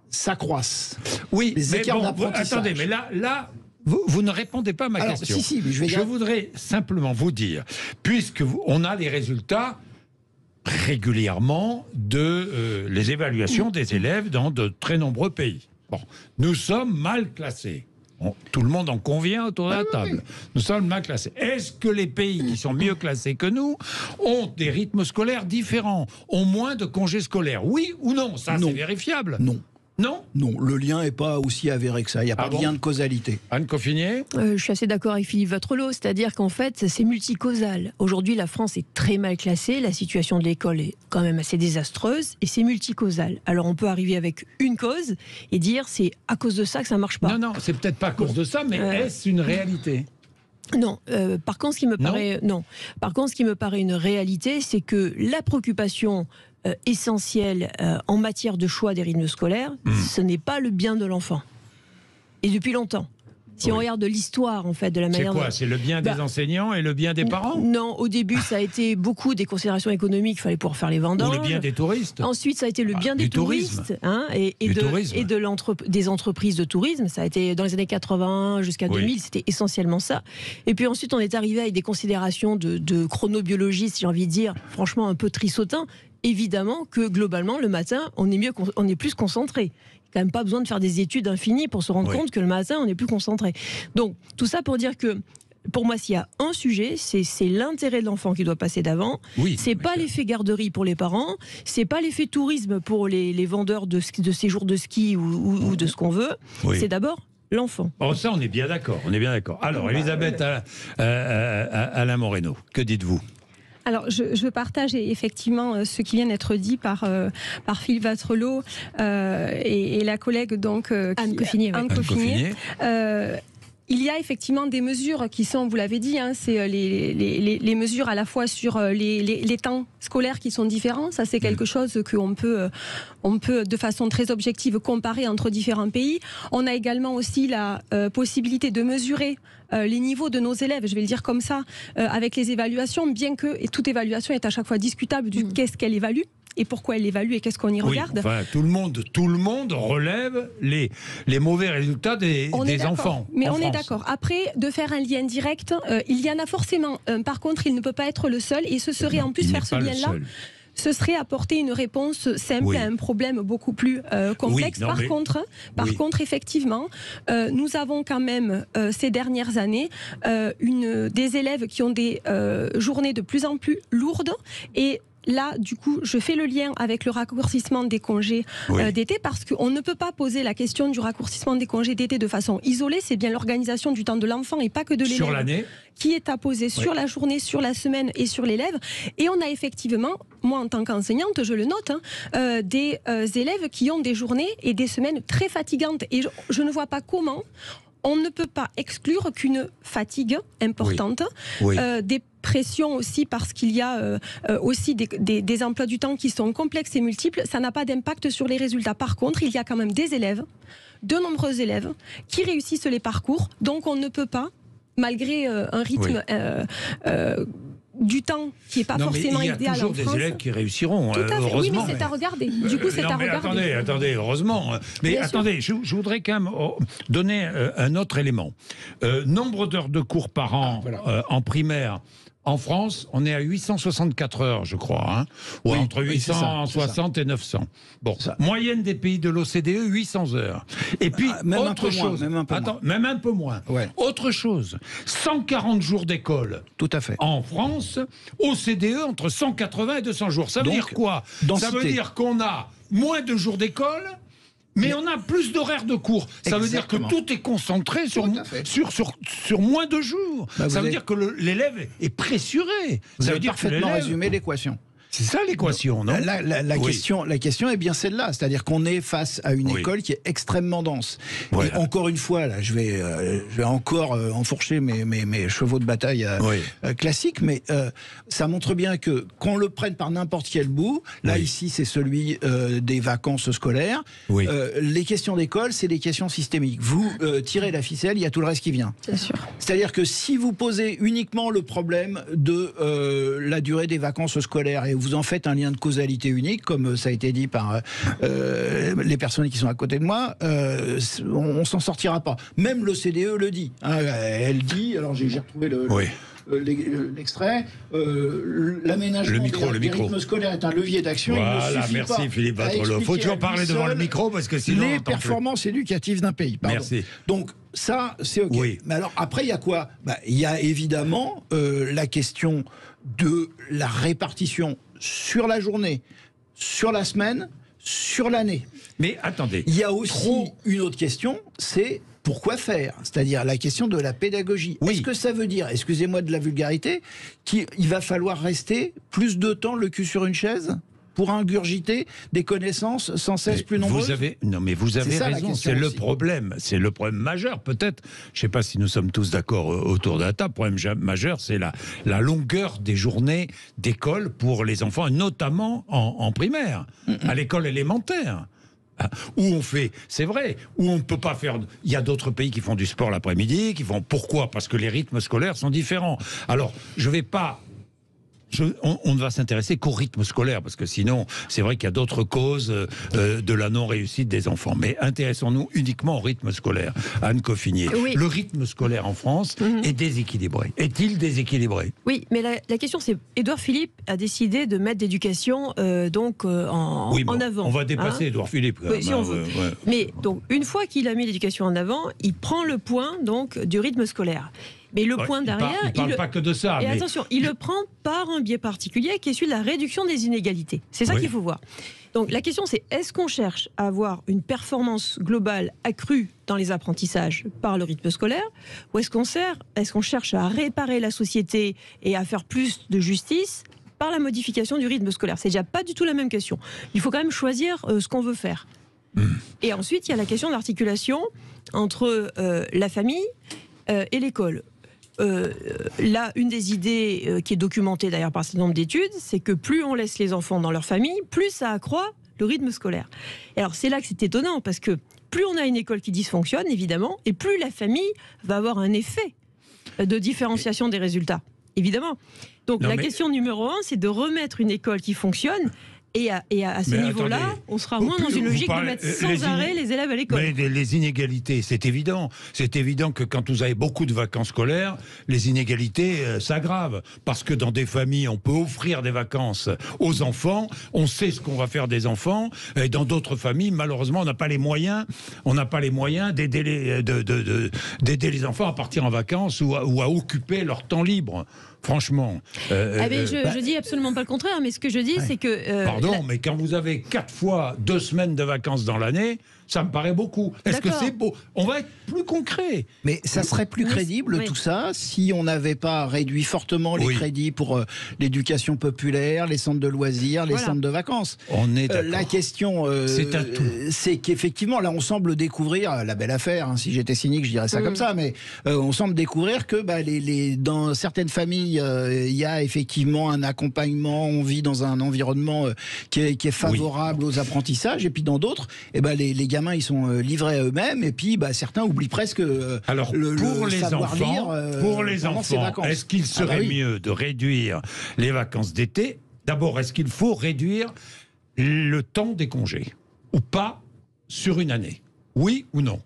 s'accroissent. Oui, les écarts d'apprentissage. Attendez, mais là vous ne répondez pas à ma question. Si, mais je voudrais simplement vous dire, puisque on a les résultats régulièrement de les évaluations des élèves dans de très nombreux pays. Bon, nous sommes mal classés. Tout le monde en convient autour de la table. Nous sommes mal classés. Est-ce que les pays qui sont mieux classés que nous ont des rythmes scolaires différents, ont moins de congés scolaires? Oui ou non? Ça, c'est vérifiable. Non. Non ? Non, le lien n'est pas aussi avéré que ça. Il n'y a pas de lien de causalité. Anne Coffinier ? Je suis assez d'accord avec Philippe Vattrelot, c'est-à-dire qu'en fait, c'est multicausal. Aujourd'hui, la France est très mal classée, la situation de l'école est quand même assez désastreuse, et c'est multicausal. Alors on peut arriver avec une cause et dire c'est à cause de ça que ça ne marche pas. Non, c'est peut-être pas à cause de ça, mais est-ce une réalité ? Non. Par contre, ce qui me paraît une réalité, c'est que la préoccupation essentielle en matière de choix des rythmes scolaires, ce n'est pas le bien de l'enfant. Et depuis longtemps. Si on regarde l'histoire, en fait, de la manière... C'est quoi ? C'est le bien des enseignants et le bien des parents ? Non, au début, ça a été beaucoup des considérations économiques, il fallait pouvoir faire les vendanges. Ou le bien des touristes. Ensuite, ça a été le bien des touristes des entreprises de tourisme. Ça a été dans les années 80 jusqu'à 2000, c'était essentiellement ça. Et puis ensuite, on est arrivé avec des considérations de chronobiologie, si j'ai envie de dire, franchement un peu trissautin. Évidemment que globalement, le matin, on est plus concentré. Il n'y a quand même pas besoin de faire des études infinies pour se rendre compte que le matin, on est plus concentré. Donc, tout ça pour dire que, pour moi, s'il y a un sujet, c'est l'intérêt de l'enfant qui doit passer d'avant. C'est pas l'effet garderie pour les parents, c'est pas l'effet tourisme pour les vendeurs de séjours de ski ou de ce qu'on veut. C'est d'abord l'enfant. Bon, ça, on est bien d'accord. Alors, Elisabeth Alain Moreno, que dites-vous ? Alors, je partage effectivement ce qui vient d'être dit par Philippe Wattrelos et la collègue donc Anne Coffinier. Il y a effectivement des mesures qui sont, vous l'avez dit, c'est les mesures à la fois sur les temps scolaires qui sont différents. Ça, c'est quelque chose qu'on peut, de façon très objective, comparer entre différents pays. On a également aussi la possibilité de mesurer les niveaux de nos élèves, je vais le dire comme ça, avec les évaluations, bien que et toute évaluation est à chaque fois discutable du qu'est-ce qu'elle évalue. Et pourquoi elle évalue et qu'est-ce qu'on y regarde. Enfin, tout le monde relève les mauvais résultats des enfants. Mais en on France. est d'accord. Après, de faire un lien direct, il y en a forcément. Par contre, il ne peut pas être le seul. Et ce serait en plus faire ce lien-là. Ce serait apporter une réponse simple à un problème beaucoup plus complexe. Par contre, effectivement, nous avons quand même, ces dernières années, des élèves qui ont des journées de plus en plus lourdes et là, du coup, je fais le lien avec le raccourcissement des congés d'été parce qu'on ne peut pas poser la question du raccourcissement des congés d'été de façon isolée. C'est bien l'organisation du temps de l'enfant et pas que de l'élève. Sur l'année qui est à poser sur la journée, sur la semaine et sur l'élève. Et on a effectivement, moi en tant qu'enseignante, je le note, des élèves qui ont des journées et des semaines très fatigantes. Et je ne vois pas comment on ne peut pas exclure qu'une fatigue importante, des pressions aussi parce qu'il y a aussi des emplois du temps qui sont complexes et multiples, ça n'a pas d'impact sur les résultats. Par contre, il y a quand même des élèves, de nombreux élèves, qui réussissent les parcours, donc on ne peut pas, malgré un rythme du temps qui n'est pas forcément idéal en France. Il y a toujours des élèves qui réussiront, tout à fait. Heureusement. Oui, mais c'est à regarder. Du coup, c'est à regarder. Attendez, heureusement. Mais bien attendez, je voudrais quand même donner un autre élément. Nombre d'heures de cours par an en primaire. En France, on est à 864 heures, je crois, ou entre 860 et 900. Bon, moyenne des pays de l'OCDE, 800 heures. Et puis, même autre chose, même un peu moins. Autre chose, 140 jours d'école. Tout à fait. En France, OCDE, entre 180 et 200 jours. Ça veut dire quoi? Ça veut dire qu'on a moins de jours d'école, mais on a plus d'horaires de cours. Ça veut dire que tout est concentré sur moins de jours. Ça veut dire que l'élève est pressuré. Vous ça avez veut dire parfaitement résumé l'équation. C'est ça l'équation, non? La question est bien celle-là, c'est-à-dire qu'on est face à une école qui est extrêmement dense. Et encore une fois, là, je vais encore enfourcher mes chevaux de bataille classiques, mais ça montre bien que qu'on le prenne par n'importe quel bout, là ici c'est celui des vacances scolaires, les questions d'école, c'est des questions systémiques. Vous tirez la ficelle, il y a tout le reste qui vient. C'est sûr. C'est-à-dire que si vous posez uniquement le problème de la durée des vacances scolaires et vous en faites un lien de causalité unique, comme ça a été dit par les personnes qui sont à côté de moi, on s'en sortira pas. Même l'OCDE le dit. Elle dit, alors j'ai retrouvé l'extrait, l'aménagement des rythmes scolaires est un levier d'action. Voilà, merci Philippe Wattrelos. Faut toujours parler devant le micro parce que sinon... Les performances éducatives d'un pays. Merci. Donc, ça, c'est OK. Mais alors, après, il y a quoi? Il y a évidemment la question de la répartition sur la journée, sur la semaine, sur l'année. Mais attendez. Il y a aussi une autre question, c'est pourquoi faire? C'est-à-dire la question de la pédagogie. Est-ce que ça veut dire, excusez-moi de la vulgarité, qu'il va falloir rester plus de temps le cul sur une chaise pour ingurgiter des connaissances sans cesse plus nombreuses? Vous avez raison, c'est le problème. C'est le problème majeur, peut-être. Je ne sais pas si nous sommes tous d'accord autour de la table. Le problème majeur, c'est la longueur des journées d'école pour les enfants, et notamment en primaire, à l'école élémentaire. Où on fait, c'est vrai, où on ne peut pas faire... Il y a d'autres pays qui font du sport l'après-midi, pourquoi? Parce que les rythmes scolaires sont différents. Alors, je ne vais pas... on ne va s'intéresser qu'au rythme scolaire, parce que sinon, c'est vrai qu'il y a d'autres causes de la non-réussite des enfants. Mais intéressons-nous uniquement au rythme scolaire. Anne Coffinier, le rythme scolaire en France est déséquilibré. Est-il déséquilibré? Oui, mais la question c'est, Édouard Philippe a décidé de mettre l'éducation en avant. On va dépasser Édouard Philippe. Si on veut. Mais donc, une fois qu'il a mis l'éducation en avant, il prend le point donc, du rythme scolaire. Mais le point derrière... Il ne parle pas que de ça. Et attention, il le prend par un biais particulier qui est celui de la réduction des inégalités. C'est ça qu'il faut voir. Donc la question c'est, est-ce qu'on cherche à avoir une performance globale accrue dans les apprentissages par le rythme scolaire, ou est-ce qu'on cherche à réparer la société et à faire plus de justice par la modification du rythme scolaire? C'est déjà pas du tout la même question. Il faut quand même choisir ce qu'on veut faire. Et ensuite, il y a la question de l'articulation entre la famille et l'école. Là, une des idées qui est documentée d'ailleurs par un certain nombre d'études, c'est que plus on laisse les enfants dans leur famille, plus ça accroît le rythme scolaire. Et alors c'est là que c'est étonnant, parce que plus on a une école qui dysfonctionne, évidemment, et plus la famille va avoir un effet de différenciation des résultats, évidemment. Donc la question numéro 1, c'est de remettre une école qui fonctionne. Et à ce niveau-là, on sera moins dans une logique de mettre sans arrêt les élèves à l'école. Mais les inégalités, c'est évident. C'est évident que quand vous avez beaucoup de vacances scolaires, les inégalités s'aggravent. Parce que dans des familles, on peut offrir des vacances aux enfants, on sait ce qu'on va faire des enfants. Et dans d'autres familles, malheureusement, on n'a pas les moyens. On n'a pas les moyens d'aider les enfants à partir en vacances ou à occuper leur temps libre. Franchement. Je dis absolument pas le contraire, mais ce que je dis, c'est que... Pardon, mais quand vous avez 4 fois 2 semaines de vacances dans l'année, ça me paraît beaucoup. Est-ce que c'est beau? On va être plus concret. Mais ça serait plus crédible, tout ça, si on n'avait pas réduit fortement les crédits pour l'éducation populaire, les centres de loisirs, les centres de vacances. On est d'accord. La question, c'est qu'effectivement, là, on semble découvrir, la belle affaire, hein, si j'étais cynique, je dirais ça comme ça, mais on semble découvrir que dans certaines familles, il y a effectivement un accompagnement, on vit dans un environnement qui est favorable aux apprentissages, et puis dans d'autres, les gamins, ils sont livrés à eux-mêmes, et puis certains oublient presque pour les enfants, est-ce qu'il serait mieux de réduire les vacances d'été? D'abord, est-ce qu'il faut réduire le temps des congés ou pas sur une année? Oui ou non?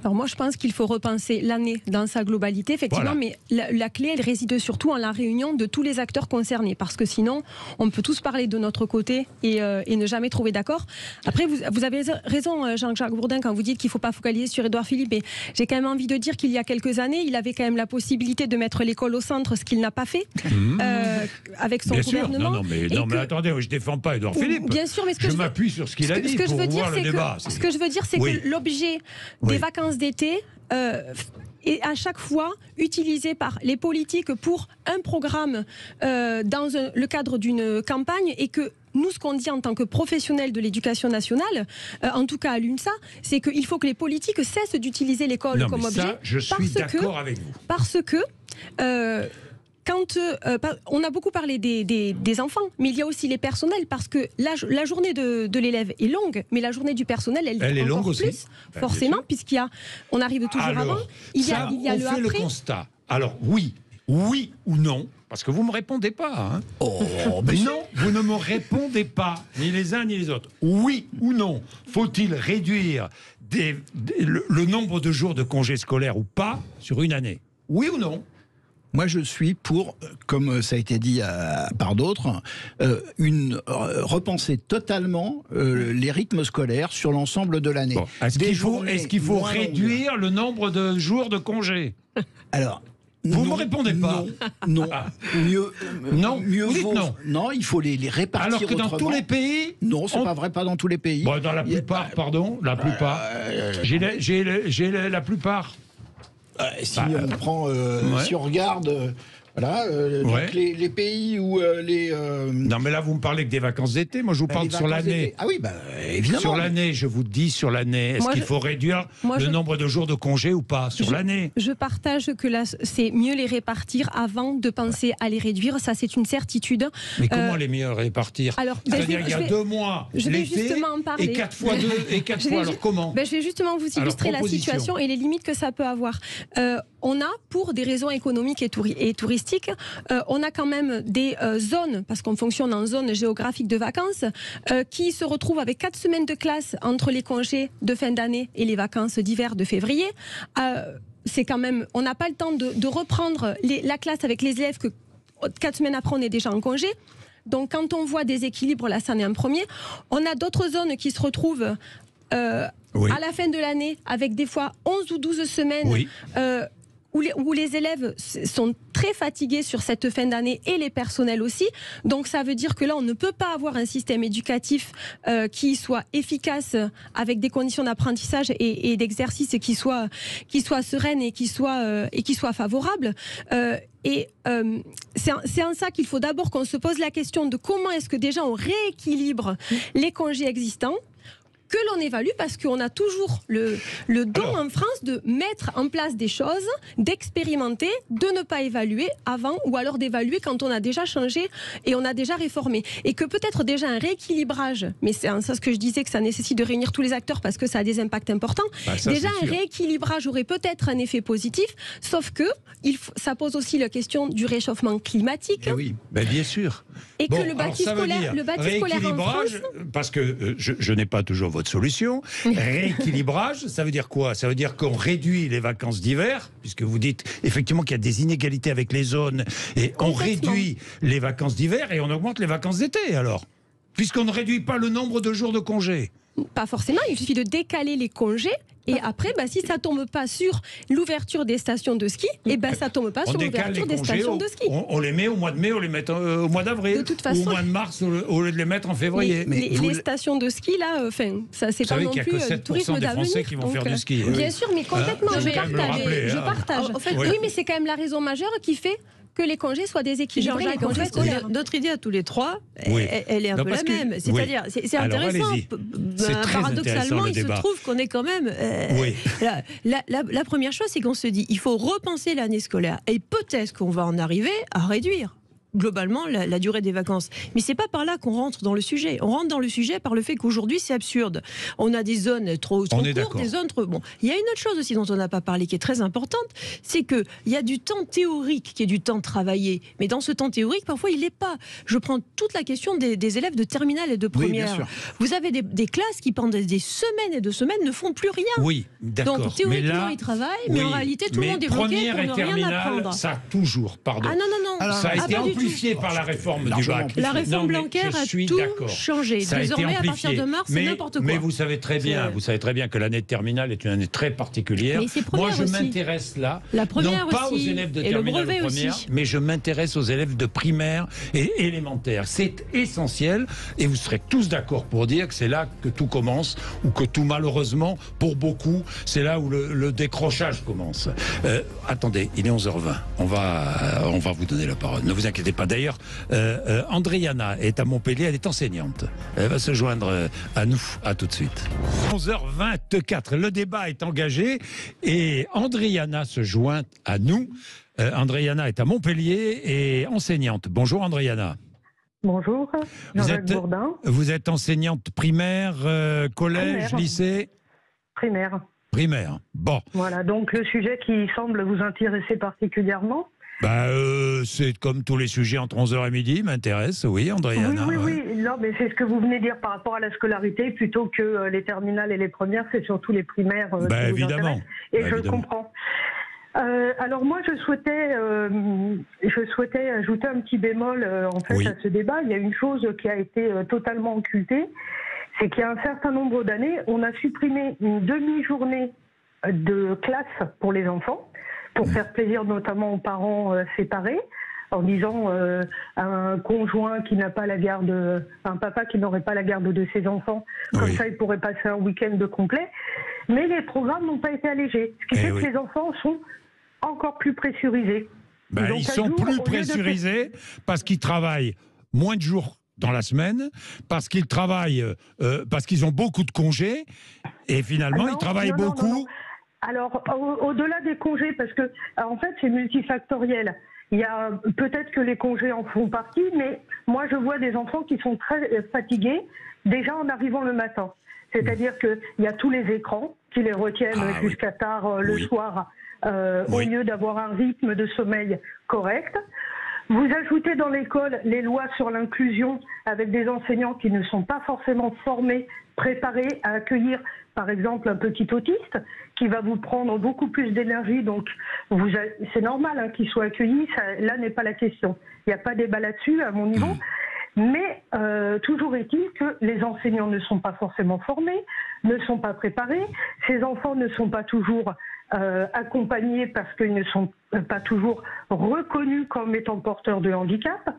Alors moi, je pense qu'il faut repenser l'année dans sa globalité, effectivement, mais la clé, elle réside surtout en la réunion de tous les acteurs concernés, parce que sinon, on peut tous parler de notre côté et ne jamais trouver d'accord. Après, vous avez raison, Jean-Jacques Bourdin, quand vous dites qu'il ne faut pas focaliser sur Édouard Philippe, et j'ai quand même envie de dire qu'il y a quelques années, il avait quand même la possibilité de mettre l'école au centre, ce qu'il n'a pas fait avec son gouvernement. Non, mais attendez, je ne défends pas Édouard Philippe. Bien sûr, mais je m'appuie sur ce qu'il a dit pour voir le débat. Ce que je veux dire, c'est que l'objet des vacances d'été est à chaque fois utilisé par les politiques pour un programme dans le cadre d'une campagne, et que nous, ce qu'on dit en tant que professionnels de l'éducation nationale, en tout cas à l'UNSA, c'est qu'il faut que les politiques cessent d'utiliser l'école comme objet. Ça, je suis d'accord avec vous. Parce que... on a beaucoup parlé des enfants, mais il y a aussi les personnels, parce que la journée de l'élève est longue, mais la journée du personnel, elle est longue aussi, forcément, puisqu'on arrive toujours avant. Il y a on le fait le constat. Alors oui ou non, parce que vous ne me répondez pas. Non, vous ne me répondez pas, ni les uns ni les autres. Oui ou non, faut-il réduire le nombre de jours de congés scolaires ou pas sur une année? Oui ou non? Moi, je suis pour, comme ça a été dit par d'autres, repenser totalement les rythmes scolaires sur l'ensemble de l'année. Bon, est-ce qu'il faut réduire le nombre de jours de congés? Alors, vous ne me répondez pas. Non. Mieux vaut. Non, il faut les répartir. Alors que dans tous les pays. Non, c'est pas vrai, pas dans tous les pays. Bon, dans la plupart, pardon, la plupart. J'ai la plupart. Si on prend, si on regarde, donc les pays où Non, mais là vous me parlez que des vacances d'été. Moi, je vous parle sur l'année. Ah oui, évidemment. Sur l'année, je vous dis sur l'année. Est-ce qu'il faut réduire le nombre de jours de congés ou pas sur l'année? Je partage que là, c'est mieux les répartir avant de penser à les réduire. Ça, c'est une certitude. Mais comment les mieux répartir? C'est-à-dire qu'il y a 2 mois, l'été, et 4 fois 2 et 4 fois. Alors comment? Je vais justement vous illustrer la situation et les limites que ça peut avoir. On a, pour des raisons économiques et touristiques, on a quand même des zones, parce qu'on fonctionne en zone géographique de vacances, qui se retrouvent avec 4 semaines de classe entre les congés de fin d'année et les vacances d'hiver de février. C'est quand même, on n'a pas le temps de reprendre la classe avec les élèves que 4 semaines après on est déjà en congé. Donc quand on voit des équilibres, là ça en est un premier. On a d'autres zones qui se retrouvent à la fin de l'année avec des fois 11 ou 12 semaines où les élèves sont très fatigués sur cette fin d'année et les personnels aussi. Donc ça veut dire que là, on ne peut pas avoir un système éducatif qui soit efficace avec des conditions d'apprentissage et d'exercice qui soient sereines et qui soient favorables. C'est en ça qu'il faut d'abord qu'on se pose la question de comment est-ce que déjà on rééquilibre les congés existants, que l'on évalue, parce qu'on a toujours le don en France de mettre en place des choses, d'expérimenter, de ne pas évaluer avant, ou alors d'évaluer quand on a déjà changé et on a déjà réformé. Et que peut-être déjà un rééquilibrage, mais c'est ça ce que je disais, que ça nécessite de réunir tous les acteurs parce que ça a des impacts importants. Déjà un rééquilibrage aurait peut-être un effet positif, sauf que ça pose aussi la question du réchauffement climatique. Oui, bien sûr. Et que le bâti scolaire en France... Parce que je n'ai pas toujours votre solution. Rééquilibrage, ça veut dire quoi? Ça veut dire qu'on réduit les vacances d'hiver, puisque vous dites effectivement qu'il y a des inégalités avec les zones, et on réduit les vacances d'hiver et on augmente les vacances d'été, alors, puisqu'on ne réduit pas le nombre de jours de congés. Pas forcément, il suffit de décaler les congés. Et après, si ça tombe pas sur l'ouverture des stations de ski, ça tombe pas sur l'ouverture des stations de ski. On les met au mois de mai, on les met au mois d'avril, de toute façon, ou au mois de mars, au lieu de les mettre en février. Les stations de ski, là, ça c'est pas non plus du tourisme d'avenir. Vous savez qu'il y a que 7% des Français qui vont faire du ski. Bien sûr, mais complètement, je partage. Oui, mais c'est quand même la raison majeure qui fait que les congés soient déséquilibrés, les congés scolaires. Notre idée à tous les trois, elle est un peu la même. C'est-à-dire, c'est intéressant. Paradoxalement, il se trouve qu'on est quand même... La première chose, c'est qu'on se dit, il faut repenser l'année scolaire. Et peut-être qu'on va en arriver à réduire globalement la durée des vacances. Mais c'est pas par là qu'on rentre dans le sujet. On rentre dans le sujet par le fait qu'aujourd'hui c'est absurde. On a des zones trop courtes, des zones trop... Bon, il y a une autre chose aussi dont on n'a pas parlé qui est très importante, c'est qu'il y a du temps théorique qui est du temps travaillé. Mais dans ce temps théorique, parfois il n'est pas. Je prends toute la question des élèves de terminale et de première. Oui, vous avez des classes qui pendant des semaines et de semaines ne font plus rien. Oui, d'accord. Donc théoriquement ils travaillent, mais en réalité tout le monde est bloqué pour ne rien apprendre. Ça a toujours, pardon. Ah non. Alors, ça a été amplifié par la réforme du bac. La réforme Blanquer a tout changé. Désormais, à partir de mars, c'est n'importe quoi. Mais vous savez très bien que l'année de terminale est une année très particulière. Moi, je m'intéresse là, non pas aux élèves de terminale ou première, mais je m'intéresse aux élèves de primaire et élémentaire. C'est essentiel, et vous serez tous d'accord pour dire que c'est là que tout commence, ou que tout, malheureusement, pour beaucoup, c'est là où le décrochage commence. Attendez, il est 11h20. On va vous donner la parole. Ne vous inquiétez pas. D'ailleurs, Andriana est à Montpellier, elle est enseignante. Elle va se joindre à nous. À tout de suite. 11h24, le débat est engagé et Andriana se joint à nous. Andriana est à Montpellier et enseignante. Bonjour Andriana. Bonjour, Jean-Jacques Bourdin. Vous êtes enseignante primaire, collège, lycée? Primaire. Primaire, bon. Voilà, donc le sujet qui semble vous intéresser particulièrement. C'est comme tous les sujets entre 11h et midi, m'intéresse, oui, Andriana. Oui, non, mais c'est ce que vous venez de dire par rapport à la scolarité, plutôt que les terminales et les premières, c'est surtout les primaires qui évidemment. Vous intéressent. Et je le comprends. Alors moi, je souhaitais ajouter un petit bémol à ce débat. Il y a une chose qui a été totalement occultée, c'est qu'il y a un certain nombre d'années, on a supprimé une demi-journée de classe pour les enfants, pour faire plaisir notamment aux parents séparés, en disant un conjoint qui n'a pas la garde, un papa qui n'aurait pas la garde de ses enfants, comme ça il pourrait passer un week-end de complet. Mais les programmes n'ont pas été allégés, ce qui fait que les enfants sont encore plus pressurisés. Ils sont plus pressurisés parce qu'ils travaillent moins de jours dans la semaine, parce qu'ils travaillent, parce qu'ils ont beaucoup de congés, et finalement ils travaillent beaucoup. Non. Alors, au-delà des congés, parce que, en fait, c'est multifactoriel. Il y a peut-être que les congés en font partie, mais moi, je vois des enfants qui sont très fatigués déjà en arrivant le matin. C'est-à-dire qu'il y a tous les écrans qui les retiennent jusqu'à tard le soir, au lieu d'avoir un rythme de sommeil correct. Vous ajoutez dans l'école les lois sur l'inclusion avec des enseignants qui ne sont pas forcément formés, préparés à accueillir, par exemple, un petit autiste qui va vous prendre beaucoup plus d'énergie. Donc, c'est normal qu'il soit accueilli. Là n'est pas la question. Il n'y a pas débat là-dessus à mon niveau. Mais toujours est-il que les enseignants ne sont pas forcément formés, ne sont pas préparés. Ces enfants ne sont pas toujours accompagnés parce qu'ils ne sont pas toujours reconnus comme étant porteurs de handicap.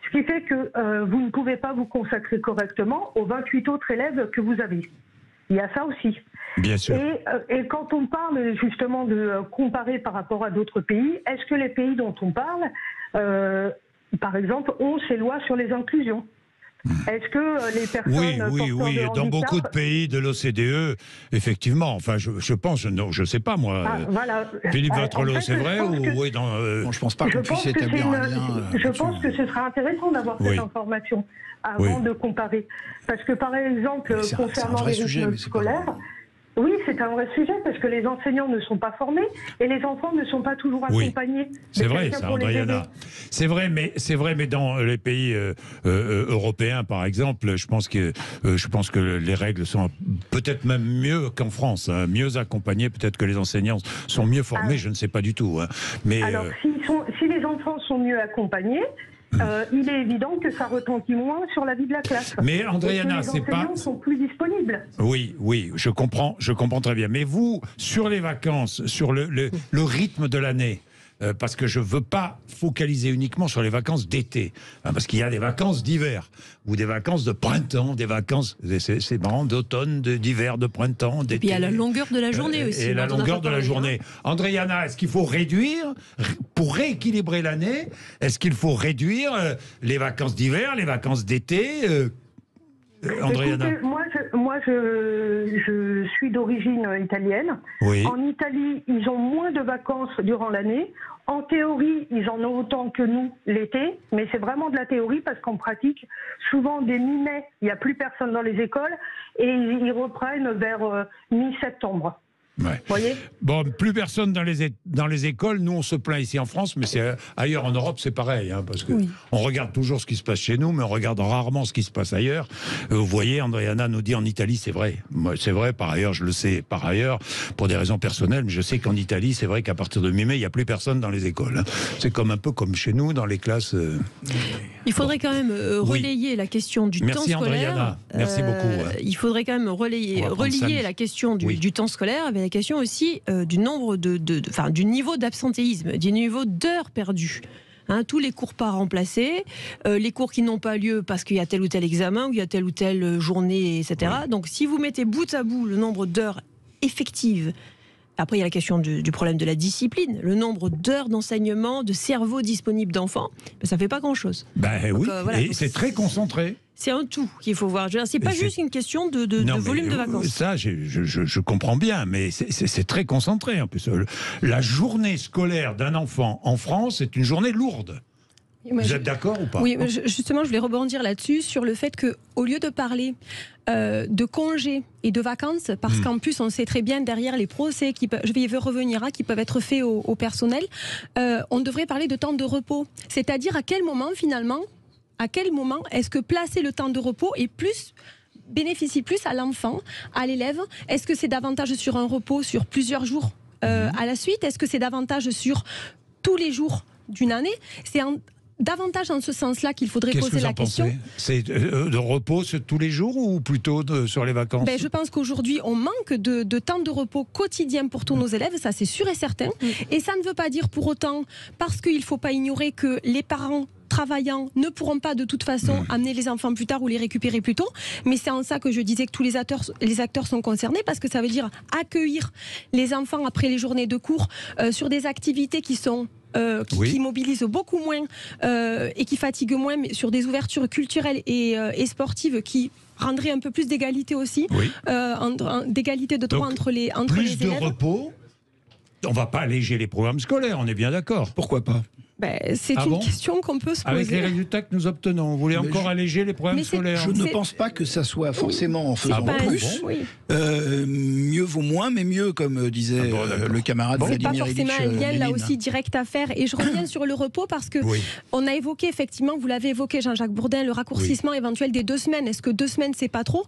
Ce qui fait que vous ne pouvez pas vous consacrer correctement aux 28 autres élèves que vous avez. Il y a ça aussi. Bien sûr. Et quand on parle justement de comparer par rapport à d'autres pays, est-ce que les pays dont on parle, par exemple, ont ces lois sur les inclusions ? Est-ce que les personnes oui, de dans handicap... beaucoup de pays de l'OCDE, effectivement, enfin je pense, non, je sais pas moi. Voilà. Philippe Vatrelot, c'est vrai ou oui, bon, je pense pas qu'on puisse établir un lien. Je pense que ce serait intéressant d'avoir cette information avant de comparer. Parce que par exemple, concernant les rythmes scolaires, oui, c'est un vrai sujet parce que les enseignants ne sont pas formés et les enfants ne sont pas toujours accompagnés. C'est vrai, ça, Andréana. C'est vrai, mais dans les pays européens, par exemple, je pense que les règles sont peut-être même mieux qu'en France, hein, mieux accompagnées, peut-être que les enseignants sont mieux formés, je ne sais pas du tout. Hein, mais alors, si les enfants sont mieux accompagnés, il est évident que ça retentit moins sur la vie de la classe. Mais Andréana, c'est pas... Les enseignants sont plus disponibles. Oui, je comprends très bien. Mais vous, sur les vacances, sur le rythme de l'année, parce que je ne veux pas focaliser uniquement sur les vacances d'été, hein, parce qu'il y a des vacances d'hiver, ou des vacances de printemps, des vacances, c'est marrant, d'automne, d'hiver, de printemps, d'été. Et puis il y a la longueur de la journée aussi. Et la longueur de la journée. Andréana, est-ce qu'il faut réduire, pour rééquilibrer l'année, est-ce qu'il faut réduire les vacances d'hiver, les vacances d'été Andréana. Écoutez, moi, je suis d'origine italienne. Oui. En Italie, ils ont moins de vacances durant l'année. En théorie, ils en ont autant que nous l'été, mais c'est vraiment de la théorie parce qu'en pratique, souvent dès mi-mai, il n'y a plus personne dans les écoles et ils reprennent vers mi-septembre. Ouais. Vous voyez ? Bon, plus personne dans les écoles. Nous, on se plaint ici en France, mais ailleurs en Europe, c'est pareil, hein, parce que on regarde toujours ce qui se passe chez nous, mais on regarde rarement ce qui se passe ailleurs. Vous voyez, Andréana nous dit en Italie, c'est vrai. C'est vrai, par ailleurs, je le sais, par ailleurs, pour des raisons personnelles, mais je sais qu'en Italie, c'est vrai qu'à partir de mi-mai, il n'y a plus personne dans les écoles. Hein. C'est un peu comme chez nous, dans les classes. Il faudrait quand même relayer la question du temps scolaire. Andréana. Merci beaucoup. Il faudrait quand même relier la question du temps scolaire avec la question aussi du nombre du niveau d'absentéisme, du niveau d'heures perdues. Hein, tous les cours pas remplacés, les cours qui n'ont pas lieu parce qu'il y a tel ou tel examen, ou il y a telle ou telle journée, etc. Donc si vous mettez bout à bout le nombre d'heures effectives, après il y a la question du problème de la discipline, le nombre d'heures d'enseignement, de cerveau disponible d'enfants, ça ne fait pas grand-chose. Voilà. Et c'est très concentré. C'est un tout qu'il faut voir. C'est pas juste une question de volume de vacances. Ça, je comprends bien, mais c'est très concentré. En plus, la journée scolaire d'un enfant en France est une journée lourde. Vous êtes d'accord ou pas ? Oui, justement, je voulais rebondir là-dessus, sur le fait qu'au lieu de parler de congés et de vacances, parce qu'en plus, on sait très bien derrière les procès, je vais y revenir, qui peuvent être faits au personnel, on devrait parler de temps de repos. C'est-à-dire à quel moment, finalement, est-ce que placer le temps de repos bénéficie plus à l'enfant, à l'élève ? Est-ce que c'est davantage sur un repos sur plusieurs jours à la suite ? Est-ce que c'est davantage sur tous les jours d'une année ? C'est davantage dans ce sens-là qu'il faudrait poser la question. C'est de repos tous les jours ou plutôt sur les vacances ? Je pense qu'aujourd'hui, on manque de temps de repos quotidien pour tous nos élèves, ça c'est sûr et certain. Et ça ne veut pas dire pour autant, parce qu'il ne faut pas ignorer que les parents travaillant ne pourront pas de toute façon amener les enfants plus tard ou les récupérer plus tôt, mais c'est en ça que je disais que tous les acteurs sont concernés, parce que ça veut dire accueillir les enfants après les journées de cours sur des activités qui sont qui mobilisent beaucoup moins et qui fatiguent moins, mais sur des ouvertures culturelles et sportives qui rendraient un peu plus d'égalité aussi, d'égalité de droit entre les élèves. Plus de repos. On ne va pas alléger les programmes scolaires, on est bien d'accord. Pourquoi pas ? C'est une question qu'on peut se poser. Avec les résultats que nous obtenons, vous voulez encore alléger les programmes scolaires ? Je ne pense pas que ça soit forcément en faisant plus. Mieux vaut moins, mais mieux, comme disait le camarade Vladimir Ilitch. C'est pas forcément un lien là aussi direct à faire. Et je reviens sur le repos parce que on a évoqué effectivement, vous l'avez évoqué Jean-Jacques Bourdin, le raccourcissement éventuel des 2 semaines. Est-ce que 2 semaines c'est pas trop ?